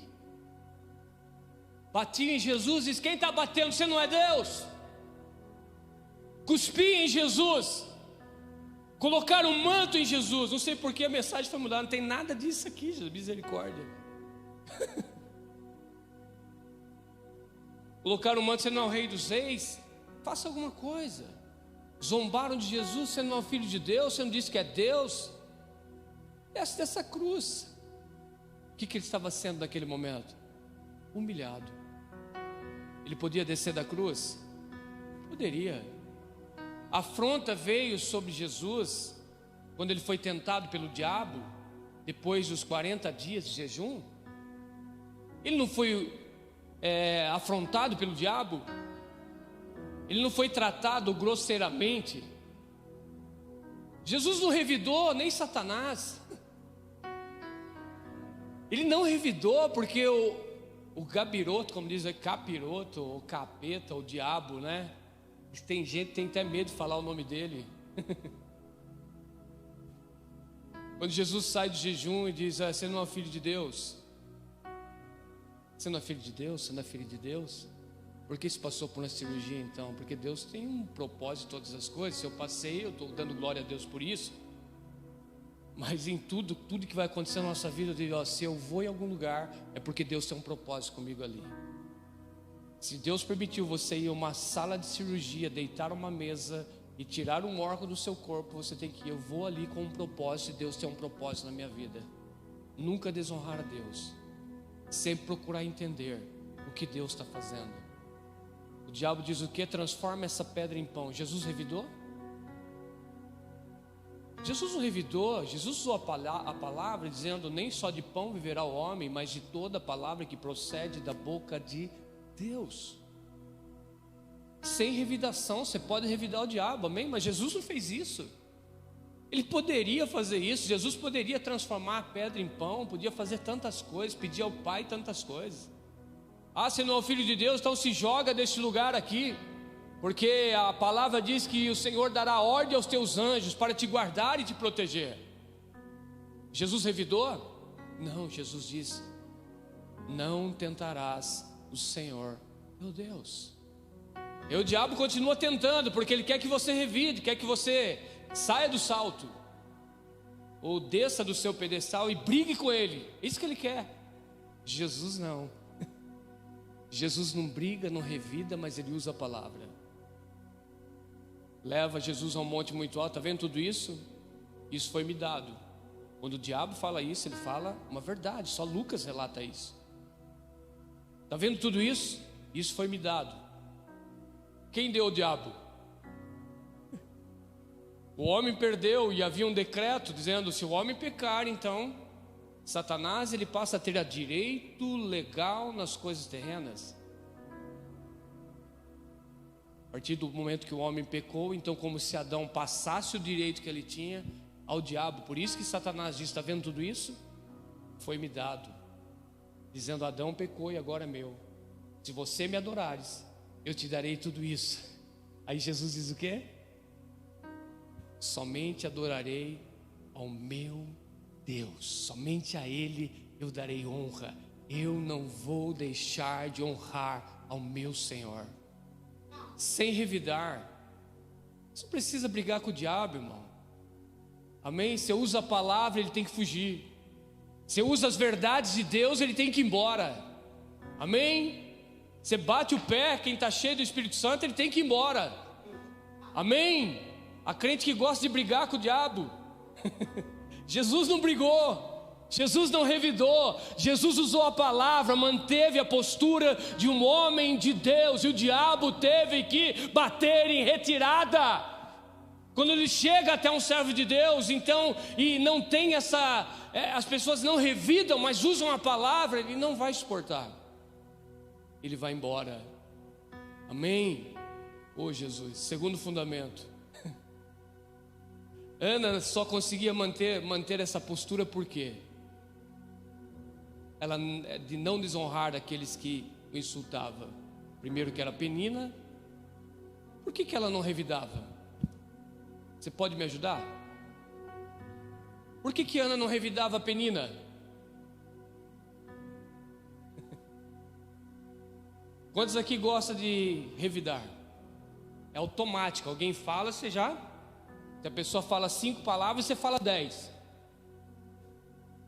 A: Batia em Jesus e diz: quem está batendo? Você não é Deus? Cuspia em Jesus, colocaram um manto em Jesus. Não sei porque a mensagem foi mudada, não tem nada disso aqui, Jesus, misericórdia. Colocaram um manto: você não é o rei dos reis? Faça alguma coisa. Zombaram de Jesus: você não é o filho de Deus? Você não disse que é Deus? Desce dessa cruz. O que ele estava sendo naquele momento? Humilhado. Ele podia descer da cruz? Poderia. A afronta veio sobre Jesus quando ele foi tentado pelo diabo, depois dos 40 dias de jejum. Ele não foi afrontado pelo diabo, ele não foi tratado grosseiramente. Jesus não revidou nem Satanás. Ele não revidou porque o gabiroto, como diz, capiroto, ou capeta, ou diabo, né? Tem gente que tem até medo de falar o nome dele. Quando Jesus sai do jejum e diz: você não é filho de Deus. Você não é filho de Deus? Você não é filho de Deus? Por que se passou por uma cirurgia então? Porque Deus tem um propósito em todas as coisas. Se eu passei, eu estou dando glória a Deus por isso. Mas em tudo que vai acontecer na nossa vida, eu digo: se eu vou em algum lugar, é porque Deus tem um propósito comigo ali. Se Deus permitiu você ir a uma sala de cirurgia, deitar uma mesa e tirar um órgão do seu corpo, você tem que ir. Eu vou ali com um propósito, e Deus tem um propósito na minha vida. Nunca desonrar a Deus, sempre procurar entender o que Deus está fazendo. O diabo diz o que? Transforma essa pedra em pão. Jesus revidou? Jesus não revidou. Jesus usou a palavra dizendo: nem só de pão viverá o homem, mas de toda palavra que procede da boca de Deus. Sem revidação. Você pode revidar o diabo, amém? Mas Jesus não fez isso. Ele poderia fazer isso. Jesus poderia transformar a pedra em pão, podia fazer tantas coisas, pedir ao Pai tantas coisas. Você não é o filho de Deus, então se joga deste lugar aqui, porque a palavra diz que o Senhor dará ordem aos teus anjos para te guardar e te proteger. Jesus revidou? Não, Jesus diz: não tentarás o Senhor meu Deus. E o diabo continua tentando, porque ele quer que você revide, quer que você saia do salto, ou desça do seu pedestal e brigue com ele. É isso que ele quer. Jesus não. Jesus não briga, não revida, mas ele usa a palavra. Leva Jesus a um monte muito alto. Está vendo tudo isso? Isso foi me dado. Quando o diabo fala isso, ele fala uma verdade. Só Lucas relata isso. Está vendo tudo isso? Isso foi me dado. Quem deu o diabo? O homem perdeu, e havia um decreto dizendo: se o homem pecar, então Satanás ele passa a ter a direito legal nas coisas terrenas. A partir do momento que o homem pecou, então como se Adão passasse o direito que ele tinha ao diabo. Por isso que Satanás diz: está vendo tudo isso? Foi me dado, dizendo: Adão pecou e agora é meu. Se você me adorares, eu te darei tudo isso. Aí Jesus diz o quê? Somente adorarei ao meu Deus, somente a Ele eu darei honra. Eu não vou deixar de honrar ao meu Senhor. Sem revidar. Você não precisa brigar com o diabo, irmão. Amém? Você usa a palavra, ele tem que fugir. Você usa as verdades de Deus, ele tem que ir embora. Amém? Você bate o pé, quem está cheio do Espírito Santo, ele tem que ir embora. Amém? A crente que gosta de brigar com o diabo. Jesus não brigou, Jesus não revidou, Jesus usou a palavra, manteve a postura de um homem de Deus, e o diabo teve que bater em retirada. Quando ele chega até um servo de Deus, então, e não tem as pessoas não revidam, mas usam a palavra, ele não vai suportar, ele vai embora. Amém? Oh Jesus. Segundo fundamento, Ana só conseguia manter essa postura por quê? Ela de não desonrar aqueles que o insultavam. Primeiro que era Penina. Por que ela não revidava? Você pode me ajudar? Por que Ana não revidava Penina? Quantos aqui gostam de revidar? É automático, alguém fala, você já... Se a pessoa fala 5 palavras, você fala 10.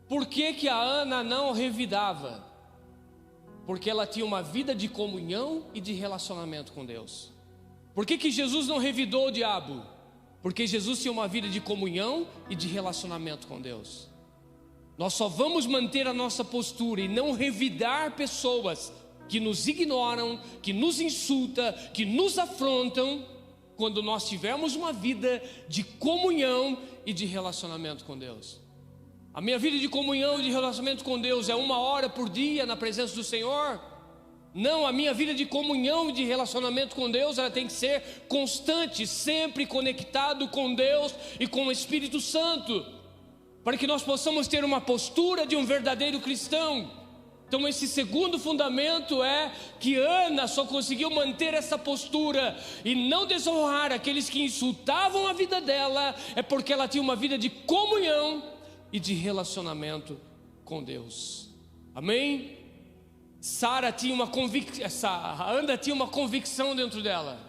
A: Por que a Ana não revidava? Porque ela tinha uma vida de comunhão e de relacionamento com Deus. Por que Jesus não revidou o diabo? Porque Jesus tinha uma vida de comunhão e de relacionamento com Deus. Nós só vamos manter a nossa postura e não revidar pessoas que nos ignoram, que nos insultam, que nos afrontam, quando nós tivermos uma vida de comunhão e de relacionamento com Deus. A minha vida de comunhão e de relacionamento com Deus é 1 hora por dia na presença do Senhor? Não, a minha vida de comunhão e de relacionamento com Deus, ela tem que ser constante, sempre conectado com Deus e com o Espírito Santo, para que nós possamos ter uma postura de um verdadeiro cristão. Então esse segundo fundamento é que Ana só conseguiu manter essa postura e não desonrar aqueles que insultavam a vida dela, é porque ela tinha uma vida de comunhão e de relacionamento com Deus. Amém? Ana tinha uma convicção dentro dela,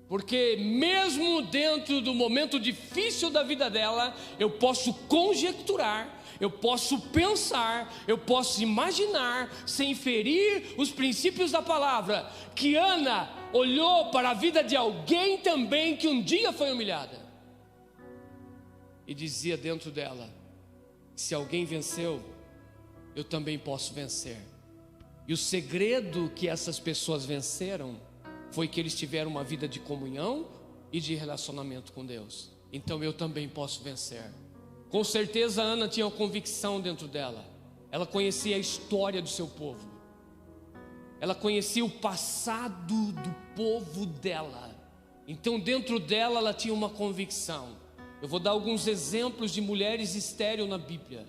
A: porque mesmo dentro do momento difícil da vida dela, eu posso conjecturar, eu posso pensar, eu posso imaginar, sem ferir os princípios da palavra, que Ana olhou para a vida de alguém também que um dia foi humilhada, e dizia dentro dela: se alguém venceu, eu também posso vencer. E o segredo que essas pessoas venceram foi que eles tiveram uma vida de comunhão e de relacionamento com Deus. Então eu também posso vencer. Com certeza Ana tinha uma convicção dentro dela. Ela conhecia a história do seu povo. Ela conhecia o passado do povo dela. Então dentro dela ela tinha uma convicção. Eu vou dar alguns exemplos de mulheres estéril na Bíblia,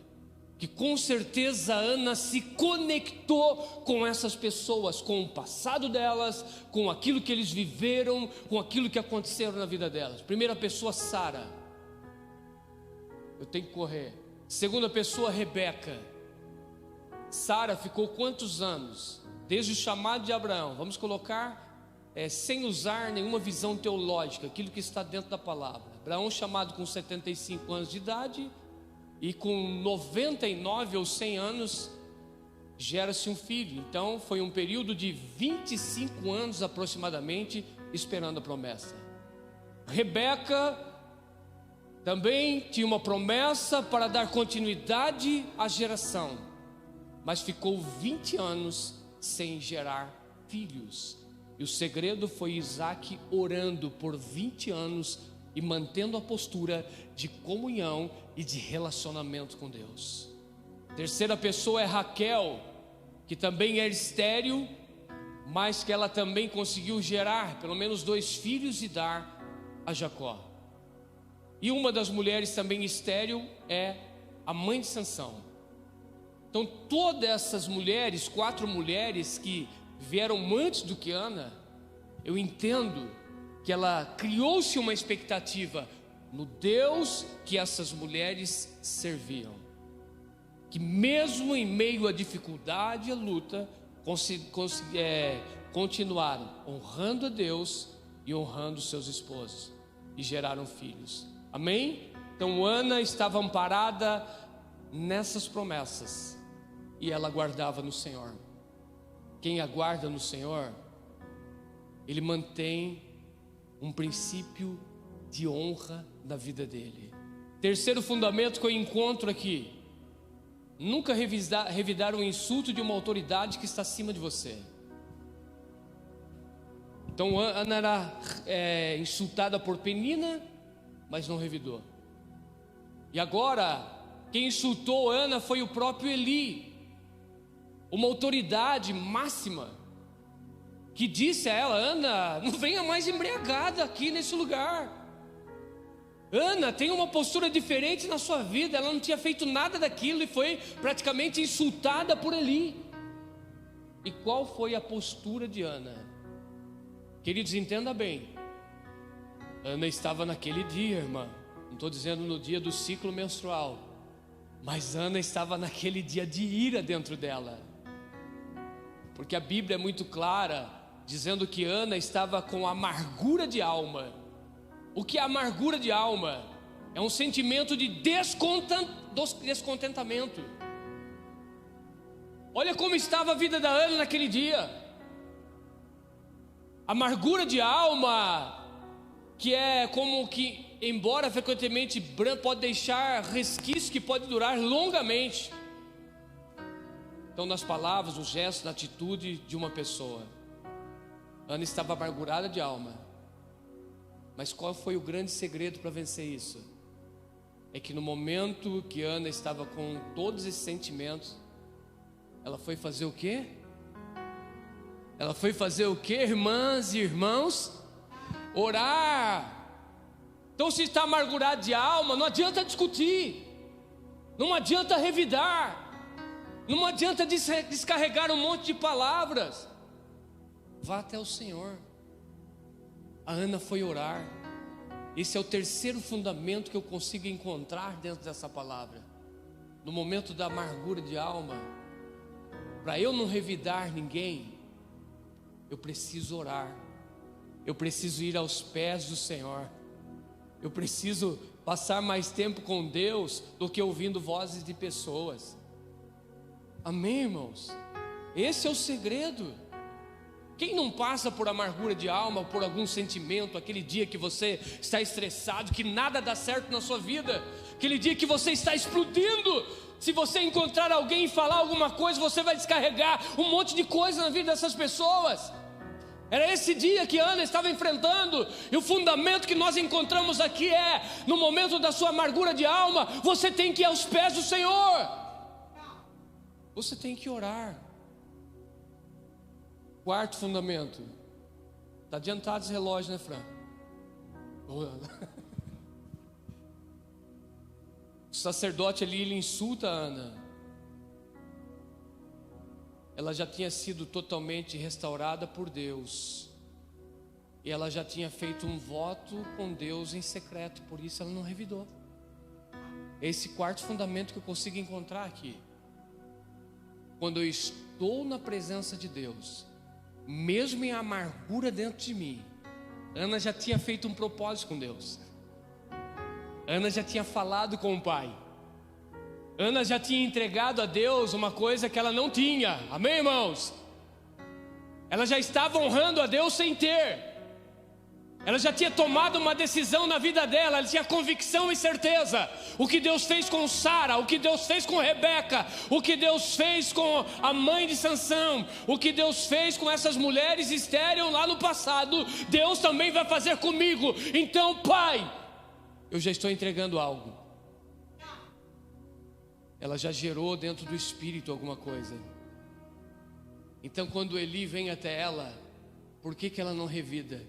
A: que com certeza Ana se conectou com essas pessoas, com o passado delas, com aquilo que eles viveram, com aquilo que aconteceu na vida delas. Primeira pessoa, Sara. Eu tenho que correr. Segunda pessoa, Rebeca. Sara ficou quantos anos? Desde o chamado de Abraão, vamos colocar sem usar nenhuma visão teológica, aquilo que está dentro da palavra. Abraão chamado com 75 anos de idade, e com 99 ou 100 anos, gera-se um filho. Então foi um período de 25 anos aproximadamente, esperando a promessa. Rebeca também tinha uma promessa para dar continuidade à geração, mas ficou 20 anos sem gerar filhos. E o segredo foi Isaac orando por 20 anos e mantendo a postura de comunhão e de relacionamento com Deus. Terceira pessoa é Raquel, que também era estéril, mas que ela também conseguiu gerar pelo menos 2 filhos e dar a Jacó. E uma das mulheres também estéril é a mãe de Sansão. Então todas essas mulheres, 4 mulheres que vieram antes do que Ana, eu entendo que ela criou-se uma expectativa no Deus que essas mulheres serviam, que mesmo em meio à dificuldade e à luta, continuaram honrando a Deus e honrando seus esposos, e geraram filhos. Amém? Então Ana estava amparada nessas promessas, e ela aguardava no Senhor. Quem aguarda no Senhor, ele mantém um princípio de honra na vida dele. Terceiro fundamento que eu encontro aqui: nunca revidar um insulto de uma autoridade que está acima de você. Então Ana era insultada por Penina, mas não revidou. E agora, quem insultou Ana foi o próprio Eli, uma autoridade máxima, que disse a ela: Ana, não venha mais embriagada aqui nesse lugar. Ana, tem uma postura diferente na sua vida. Ela não tinha feito nada daquilo e foi praticamente insultada por Eli. E qual foi a postura de Ana? Queridos, entenda bem, Ana estava naquele dia, irmã, não estou dizendo no dia do ciclo menstrual, mas Ana estava naquele dia de ira dentro dela, porque a Bíblia é muito clara, dizendo que Ana estava com amargura de alma. O que é amargura de alma? É um sentimento de descontentamento. Olha como estava a vida da Ana naquele dia. Amargura de alma, que é como que, embora frequentemente branco, pode deixar resquício que pode durar longamente. Então, nas palavras, no gesto, na atitude de uma pessoa, Ana estava amargurada de alma. Mas qual foi o grande segredo para vencer isso? É que no momento que Ana estava com todos esses sentimentos, ela foi fazer o quê? Ela foi fazer o quê, irmãs e irmãos? Orar. Então, se está amargurado de alma, não adianta discutir, não adianta revidar, não adianta descarregar um monte de palavras. Vá até o Senhor. A Ana foi orar. Esse é o terceiro fundamento que eu consigo encontrar dentro dessa palavra. No momento da amargura de alma, para eu não revidar ninguém, eu preciso orar, eu preciso ir aos pés do Senhor, eu preciso passar mais tempo com Deus do que ouvindo vozes de pessoas. Amém, irmãos? Esse é o segredo. Quem não passa por amargura de alma, por algum sentimento, aquele dia que você está estressado, que nada dá certo na sua vida, aquele dia que você está explodindo, se você encontrar alguém e falar alguma coisa, você vai descarregar um monte de coisa na vida dessas pessoas. Era esse dia que Ana estava enfrentando, e o fundamento que nós encontramos aqui é: no momento da sua amargura de alma, você tem que ir aos pés do Senhor, você tem que orar. Quarto fundamento, está adiantado esse relógio, né, Fran? O sacerdote ali, ele insulta a Ana. Ela já tinha sido totalmente restaurada por Deus, e ela já tinha feito um voto com Deus em secreto, por isso ela não revidou. Esse quarto fundamento que eu consigo encontrar aqui. Quando eu estou na presença de Deus, mesmo em amargura dentro de mim, Ana já tinha feito um propósito com Deus. Ana já tinha falado com o pai. Ana já tinha entregado a Deus uma coisa que ela não tinha. Amém, irmãos? Ela já estava honrando a Deus sem ter. Ela já tinha tomado uma decisão na vida dela. Ela tinha convicção e certeza. O que Deus fez com Sara, o que Deus fez com Rebeca, o que Deus fez com a mãe de Sansão, o que Deus fez com essas mulheres estéreis lá no passado, Deus também vai fazer comigo. Então, pai, eu já estou entregando algo. Ela já gerou dentro do espírito alguma coisa. Então quando Eli vem até ela, por que ela não revida?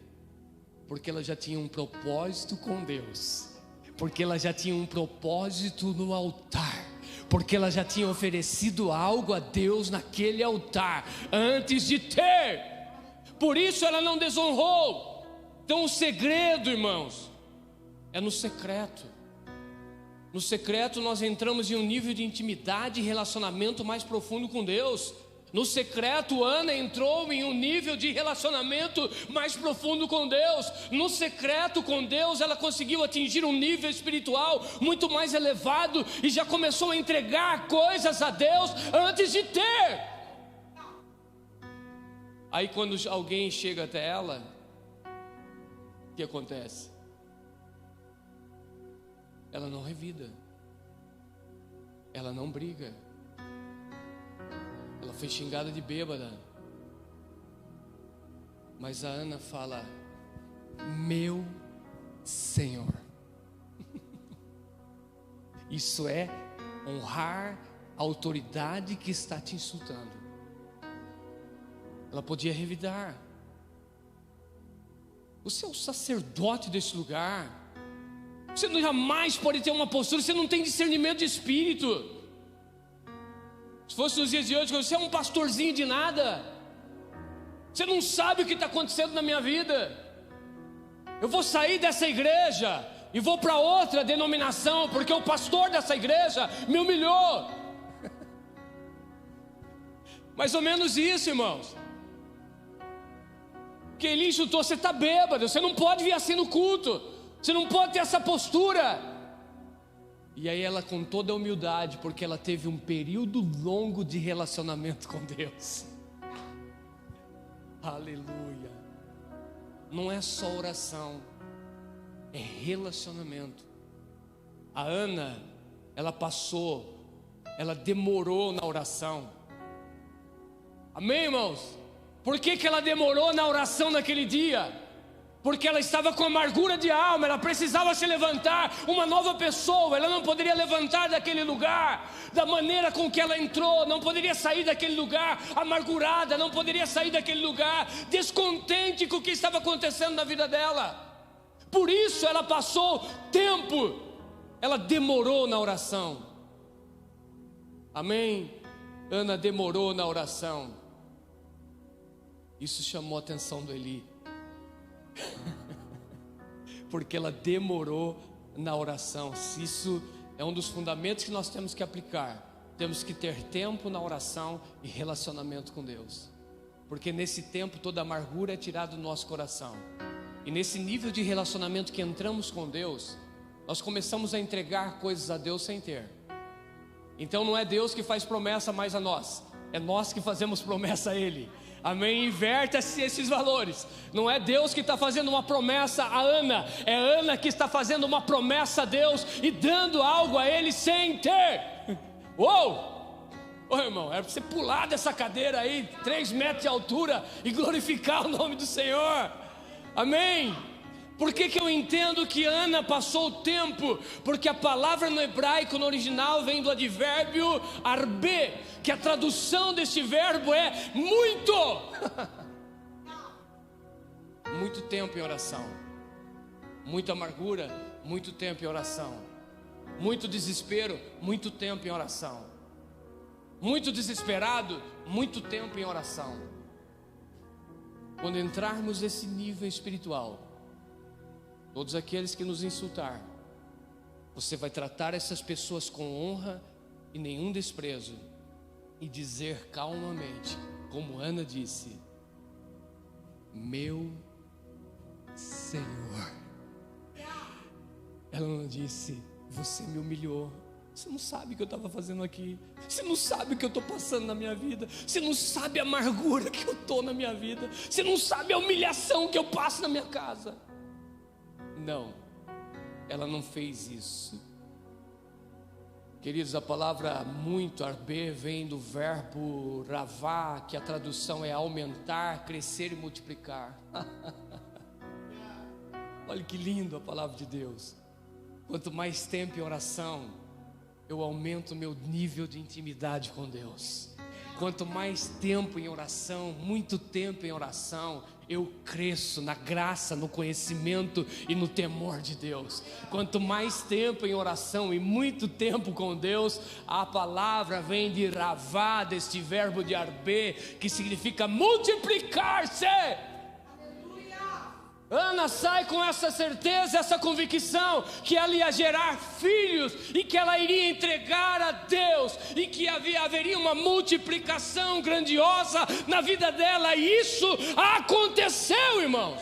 A: Porque ela já tinha um propósito com Deus. Porque ela já tinha um propósito no altar. Porque ela já tinha oferecido algo a Deus naquele altar antes de ter. Por isso ela não desonrou. Então o segredo, irmãos, é no secreto. No secreto nós entramos em um nível de intimidade e relacionamento mais profundo com Deus. No secreto Ana entrou em um nível de relacionamento mais profundo com Deus. No secreto com Deus ela conseguiu atingir um nível espiritual muito mais elevado e já começou a entregar coisas a Deus antes de ter. Aí quando alguém chega até ela, o que acontece? Ela não revida, ela não briga. Ela foi xingada de bêbada, mas a Ana fala: meu Senhor. Isso é honrar a autoridade que está te insultando. Ela podia revidar. Você é o sacerdote desse lugar. Você jamais pode ter uma postura, você não tem discernimento de espírito. Se fosse nos dias de hoje, você é um pastorzinho de nada. Você não sabe o que está acontecendo na minha vida. Eu vou sair dessa igreja e vou para outra denominação, porque o pastor dessa igreja me humilhou. Mais ou menos isso, irmãos. Que ele insultou, você está bêbado, você não pode vir assim no culto. Você não pode ter essa postura. E aí ela, com toda a humildade, porque ela teve um período longo de relacionamento com Deus. Aleluia. Não é só oração, é relacionamento. A Ana, ela demorou na oração. Amém, irmãos? Por que ela demorou na oração naquele dia? Porque ela estava com amargura de alma, ela precisava se levantar, uma nova pessoa. Ela não poderia levantar daquele lugar da maneira com que ela entrou, não poderia sair daquele lugar amargurada, não poderia sair daquele lugar descontente com o que estava acontecendo na vida dela. Por isso ela passou tempo, ela demorou na oração. Amém? Ana demorou na oração. Isso chamou a atenção do Eli. Porque ela demorou na oração. Se isso é um dos fundamentos que nós temos que aplicar, temos que ter tempo na oração e relacionamento com Deus. Porque nesse tempo toda amargura é tirada do nosso coração. E nesse nível de relacionamento que entramos com Deus, nós começamos a entregar coisas a Deus sem ter. Então não é Deus que faz promessa mais a nós, é nós que fazemos promessa a Ele. Amém? Inverta-se esses valores. Não é Deus que está fazendo uma promessa a Ana, é Ana que está fazendo uma promessa a Deus e dando algo a Ele sem ter. Uou! Ô irmão, era para você pular dessa cadeira aí, 3 metros de altura, e glorificar o nome do Senhor. Amém? Por que eu entendo que Ana passou o tempo? Porque a palavra no hebraico, no original, vem do advérbio arbe, que a tradução desse verbo é muito. Muito tempo em oração. Muita amargura, muito tempo em oração. Muito desespero, muito tempo em oração. Muito desesperado, muito tempo em oração. Quando entrarmos nesse nível espiritual, todos aqueles que nos insultar, você vai tratar essas pessoas com honra e nenhum desprezo, e dizer calmamente, como Ana disse: meu Senhor. Ela não disse: você me humilhou. Você não sabe o que eu estava fazendo aqui. Você não sabe o que eu estou passando na minha vida. Você não sabe a amargura que eu estou na minha vida. Você não sabe a humilhação que eu passo na minha casa. Não, ela não fez isso. Queridos, a palavra muito, arbê, vem do verbo ravá, que a tradução é aumentar, crescer e multiplicar. Olha que lindo a palavra de Deus. Quanto mais tempo em oração, eu aumento o meu nível de intimidade com Deus. Quanto mais tempo em oração, muito tempo em oração, eu cresço na graça, no conhecimento e no temor de Deus. Quanto mais tempo em oração e muito tempo com Deus, a palavra vem de ravá, deste verbo de arbê, que significa multiplicar-se. Ana sai com essa certeza, essa convicção, que ela ia gerar filhos e que ela iria entregar a Deus e que haveria uma multiplicação grandiosa na vida dela, e isso aconteceu, irmãos.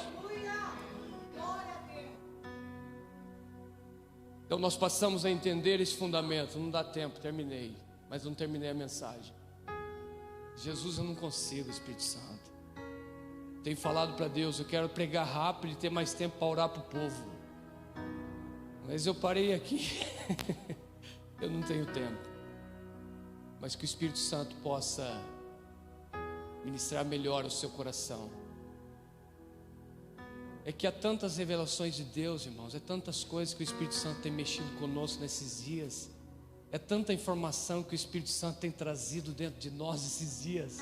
A: Então nós passamos a entender esse fundamento. Não dá tempo, terminei, mas não terminei a mensagem. Jesus, eu não consigo, Espírito Santo. Tenho falado para Deus, eu quero pregar rápido e ter mais tempo para orar para o povo. Mas eu parei aqui. Eu não tenho tempo. Mas que o Espírito Santo possa ministrar melhor o seu coração. É que há tantas revelações de Deus, irmãos. É tantas coisas que o Espírito Santo tem mexido conosco nesses dias. É tanta informação que o Espírito Santo tem trazido dentro de nós esses dias,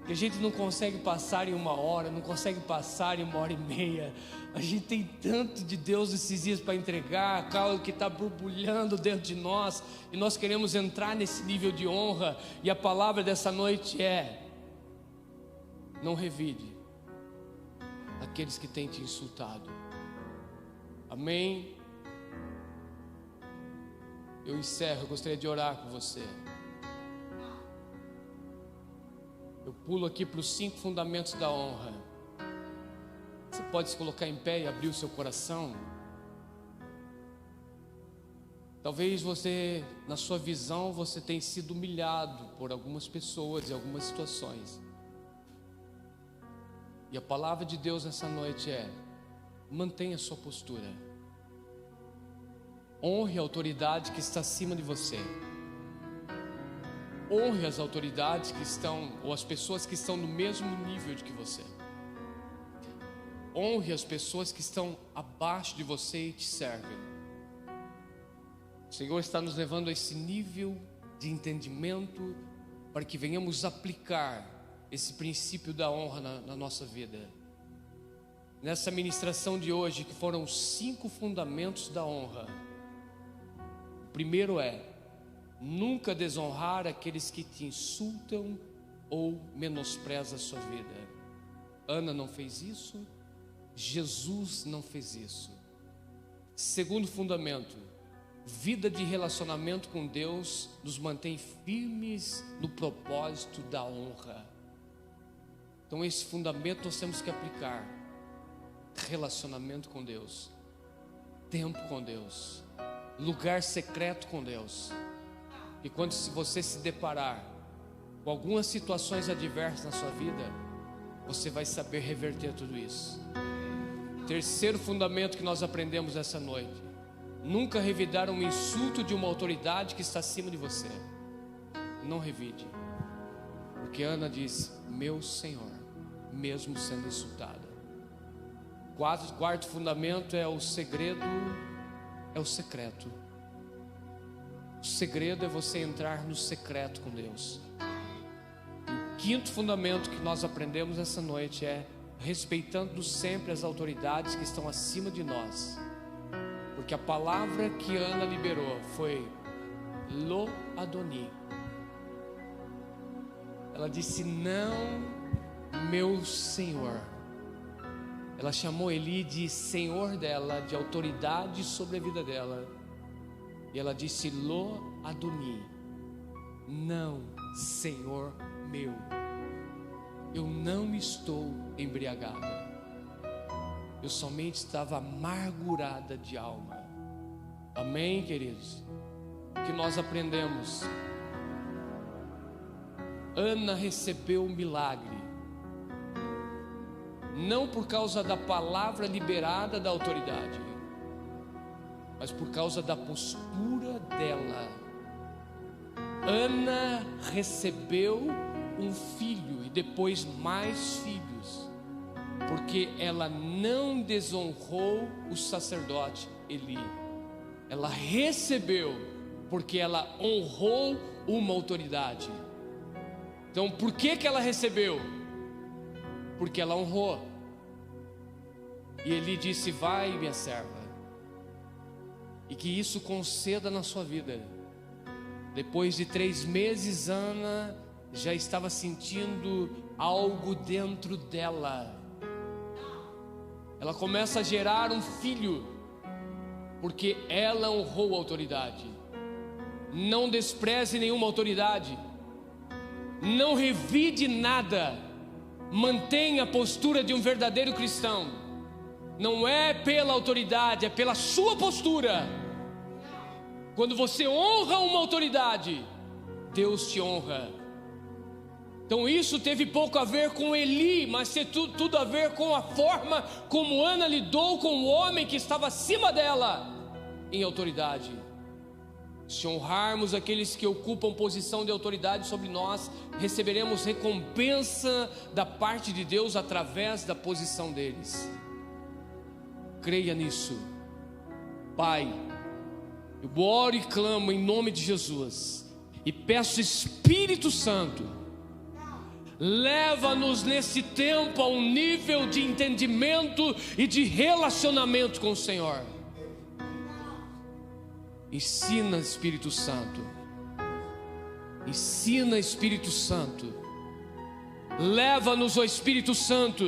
A: que a gente não consegue passar em 1 hora, não consegue passar em 1h30. A gente tem tanto de Deus esses dias para entregar, algo que está borbulhando dentro de nós, e nós queremos entrar nesse nível de honra. E a palavra dessa noite é: não revide aqueles que têm te insultado. Amém? Eu encerro, eu gostaria de orar com você. Eu pulo aqui para os 5 fundamentos da honra. Você pode se colocar em pé e abrir o seu coração. Talvez você, na sua visão, você tenha sido humilhado por algumas pessoas em algumas situações. E a palavra de Deus nessa noite é: mantenha a sua postura. Honre a autoridade que está acima de você. Honre as autoridades que estão, ou as pessoas que estão no mesmo nível de que você. Honre as pessoas que estão abaixo de você e te servem. O Senhor está nos levando a esse nível de entendimento, para que venhamos aplicar esse princípio da honra na nossa vida. Nessa ministração de hoje, que foram os 5 fundamentos da honra. O primeiro é: nunca desonrar aqueles que te insultam ou menosprezam a sua vida. Ana não fez isso, Jesus não fez isso. Segundo fundamento: vida de relacionamento com Deus nos mantém firmes no propósito da honra. Então esse fundamento nós temos que aplicar: relacionamento com Deus, tempo com Deus, lugar secreto com Deus. E quando você se deparar com algumas situações adversas na sua vida, você vai saber reverter tudo isso. Terceiro fundamento que nós aprendemos essa noite: nunca revidar um insulto de uma autoridade que está acima de você. Não revide, porque Ana disse: meu Senhor, mesmo sendo insultada. Quarto fundamento é o segredo, é o secreto. O segredo é você entrar no secreto com Deus. E o quinto fundamento que nós aprendemos essa noite é: respeitando sempre as autoridades que estão acima de nós. Porque a palavra que Ana liberou foi Lo Adoni. Ela disse: não, meu Senhor. Ela chamou Eli de Senhor dela, de autoridade sobre a vida dela. E ela disse: Lo Adoni, não, Senhor meu. Eu não estou embriagada, eu somente estava amargurada de alma. Amém, queridos? Que nós aprendemos. Ana recebeu um milagre, não por causa da palavra liberada da autoridade, mas por causa da postura dela. Ana recebeu um filho e depois mais filhos, porque ela não desonrou o sacerdote Eli. Ela recebeu porque ela honrou uma autoridade. Então, por que ela recebeu? Porque ela honrou. E Eli disse: vai, minha serva. E que isso conceda na sua vida. Depois de 3 meses, Ana já estava sentindo algo dentro dela. Ela começa a gerar um filho, porque ela honrou a autoridade. Não despreze nenhuma autoridade. Não revide nada. Mantenha a postura de um verdadeiro cristão. Não é pela autoridade, é pela sua postura. Quando você honra uma autoridade, Deus te honra. Então isso teve pouco a ver com Eli, mas teve tudo a ver com a forma como Ana lidou com o homem que estava acima dela em autoridade. Se honrarmos aqueles que ocupam posição de autoridade sobre nós, receberemos recompensa da parte de Deus através da posição deles. Creia nisso. Pai, eu oro e clamo em nome de Jesus e peço, Espírito Santo, leva-nos nesse tempo a um nível de entendimento e de relacionamento com o Senhor. Ensina, Espírito Santo. Ensina, Espírito Santo. Leva-nos, ó Espírito Santo.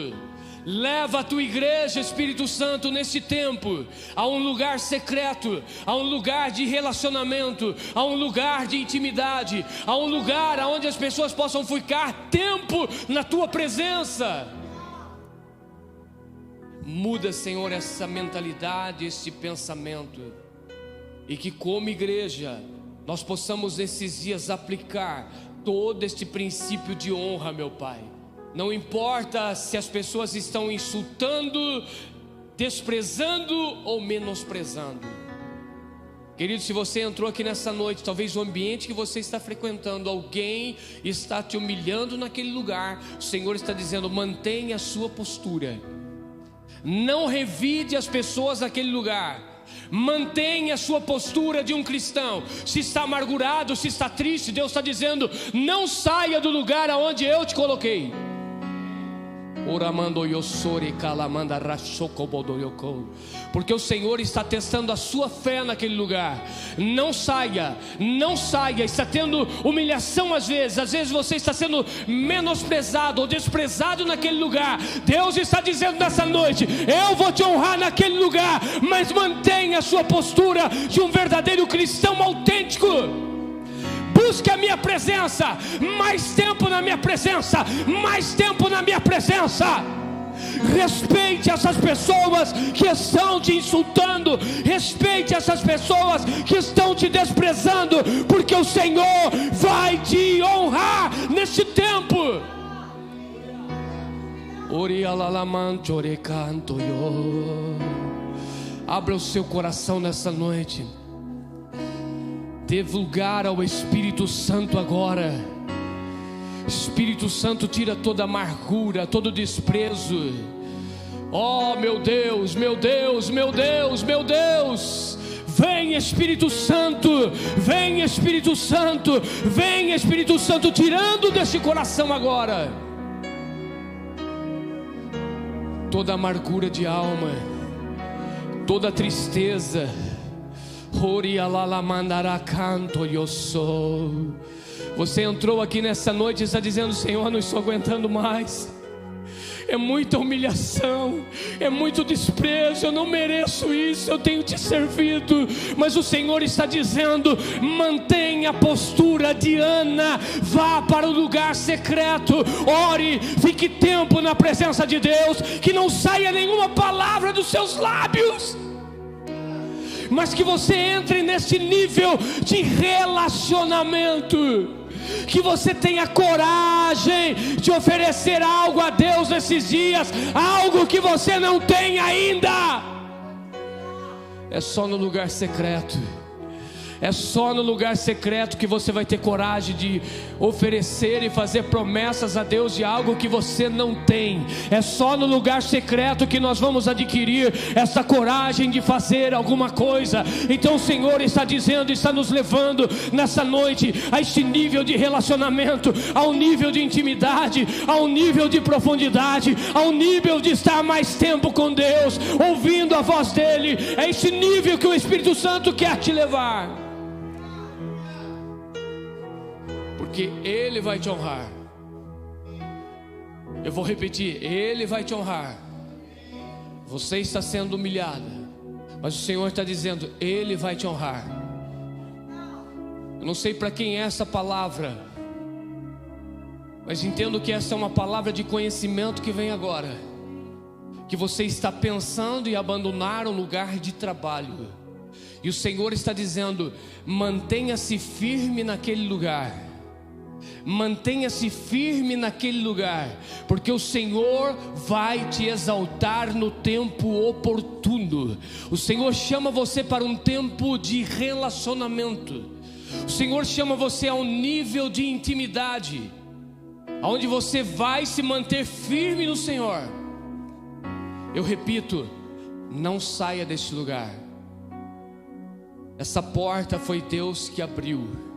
A: Leva a tua igreja, Espírito Santo, nesse tempo a um lugar secreto, a um lugar de relacionamento, a um lugar de intimidade, a um lugar onde as pessoas possam ficar tempo na tua presença. Muda, Senhor, essa mentalidade, esse pensamento, e que como igreja nós possamos esses dias aplicar todo este princípio de honra, meu Pai. Não importa se as pessoas estão insultando, desprezando ou menosprezando. Querido, se você entrou aqui nessa noite, talvez o ambiente que você está frequentando, alguém está te humilhando naquele lugar, o Senhor está dizendo: mantenha a sua postura. Não revide as pessoas naquele lugar. Mantenha a sua postura de um cristão. Se está amargurado, se está triste, Deus está dizendo: não saia do lugar aonde eu te coloquei. Porque o Senhor está testando a sua fé naquele lugar. Não saia, não saia. Está tendo humilhação às vezes você está sendo menosprezado ou desprezado naquele lugar. Deus está dizendo nessa noite: eu vou te honrar naquele lugar, mas mantenha a sua postura de um verdadeiro cristão autêntico. Busque a minha presença, mais tempo na minha presença, mais tempo na minha presença. Respeite essas pessoas que estão te insultando, respeite essas pessoas que estão te desprezando, porque o Senhor vai te honrar nesse tempo. Abra o seu coração nessa noite. Dê lugar ao Espírito Santo agora. Espírito Santo, tira toda amargura, todo desprezo. Oh meu Deus, meu Deus, meu Deus, meu Deus. Vem Espírito Santo, vem Espírito Santo, vem Espírito Santo, tirando desse coração agora toda amargura de alma, toda tristeza. Você entrou aqui nessa noite e está dizendo: Senhor, não estou aguentando mais. É muita humilhação, é muito desprezo, eu não mereço isso, eu tenho te servido. Mas o Senhor está dizendo: mantenha a postura de Ana, vá para o lugar secreto, ore, fique tempo na presença de Deus, que não saia nenhuma palavra dos seus lábios. mas que você entre nesse nível de relacionamento, que você tenha coragem de oferecer algo a Deus nesses dias, algo que você não tem ainda. É só no lugar secreto. É só no lugar secreto que você vai ter coragem de oferecer e fazer promessas a Deus de algo que você não tem. É só no lugar secreto que nós vamos adquirir essa coragem de fazer alguma coisa. Então o Senhor está dizendo, está nos levando nessa noite a este nível de relacionamento, ao nível de intimidade, ao nível de profundidade, ao nível de estar mais tempo com Deus, ouvindo a voz dEle. É esse nível que o Espírito Santo quer te levar. Porque Ele vai te honrar. Eu vou repetir, Ele vai te honrar. Você está sendo humilhada, mas o Senhor está dizendo, Ele vai te honrar. Eu não sei para quem é essa palavra, mas entendo que essa é uma palavra de conhecimento que vem agora. Que você está pensando em abandonar um lugar de trabalho, e o Senhor está dizendo, mantenha-se firme naquele lugar. Mantenha-se firme naquele lugar, porque o Senhor vai te exaltar no tempo oportuno. O Senhor chama você para um tempo de relacionamento. O Senhor chama você a um nível de intimidade, onde você vai se manter firme no Senhor. Eu repito, não saia deste lugar. Essa porta foi Deus que abriu.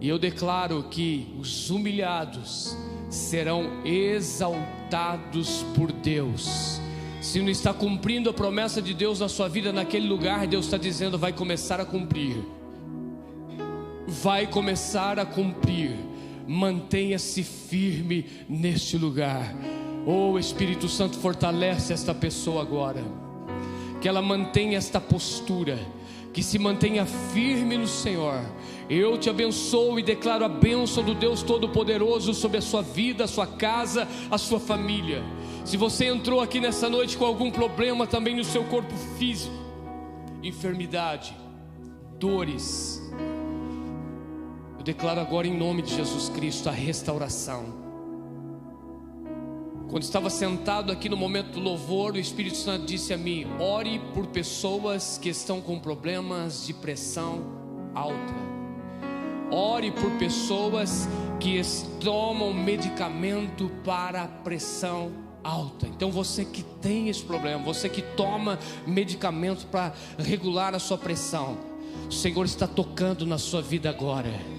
A: E eu declaro que os humilhados serão exaltados por Deus. Se não está cumprindo a promessa de Deus na sua vida naquele lugar, Deus está dizendo, vai começar a cumprir. Vai começar a cumprir. Mantenha-se firme neste lugar. Oh, Espírito Santo, fortalece esta pessoa agora. Que ela mantenha esta postura, que se mantenha firme no Senhor. Eu te abençoo e declaro a bênção do Deus Todo-Poderoso sobre a sua vida, a sua casa, a sua família. Se você entrou aqui nessa noite com algum problema também no seu corpo físico, enfermidade, dores, eu declaro agora em nome de Jesus Cristo a restauração. Quando estava sentado aqui no momento do louvor, o Espírito Santo disse a mim, ore por pessoas que estão com problemas de pressão alta. Ore por pessoas que tomam medicamento para pressão alta. Então você que tem esse problema, você que toma medicamento para regular a sua pressão, o Senhor está tocando na sua vida agora.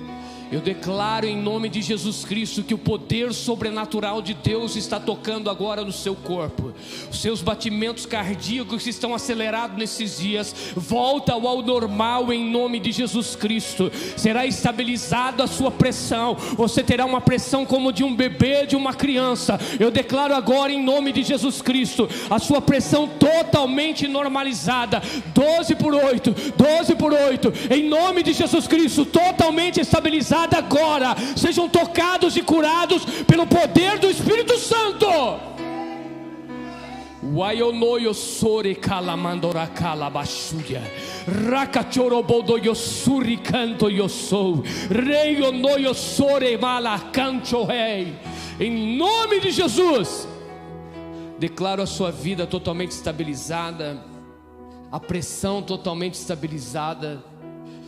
A: Eu declaro em nome de Jesus Cristo que o poder sobrenatural de Deus está tocando agora no seu corpo. Os seus batimentos cardíacos que estão acelerados nesses dias, volta ao normal em nome de Jesus Cristo. Será estabilizada a sua pressão. Você terá uma pressão como de um bebê, de uma criança. Eu declaro agora em nome de Jesus Cristo a sua pressão totalmente normalizada. 12/8, 12/8, em nome de Jesus Cristo, totalmente estabilizada. Agora sejam tocados e curados pelo poder do Espírito Santo. Waionoyo sore kalamandora kalabashuya rakachorobodo yosuri canto yosou reionoyo sore malacancho rei. Em nome de Jesus, declaro a sua vida totalmente estabilizada, a pressão totalmente estabilizada.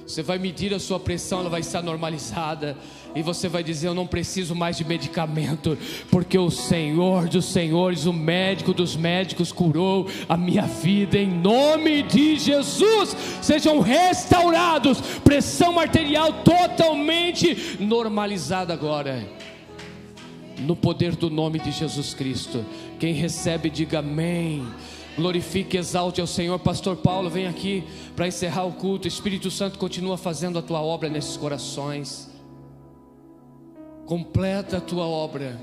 A: Você vai medir a sua pressão, ela vai estar normalizada. E você vai dizer, eu não preciso mais de medicamento, porque o Senhor dos Senhores, o médico dos médicos, curou a minha vida. Em nome de Jesus, sejam restaurados. Pressão arterial totalmente normalizada agora, no poder do nome de Jesus Cristo. Quem recebe, diga amém. Glorifique, exalte ao Senhor. Pastor Paulo, vem aqui para encerrar o culto. Espírito Santo continua fazendo a tua obra nesses corações. Completa a tua obra.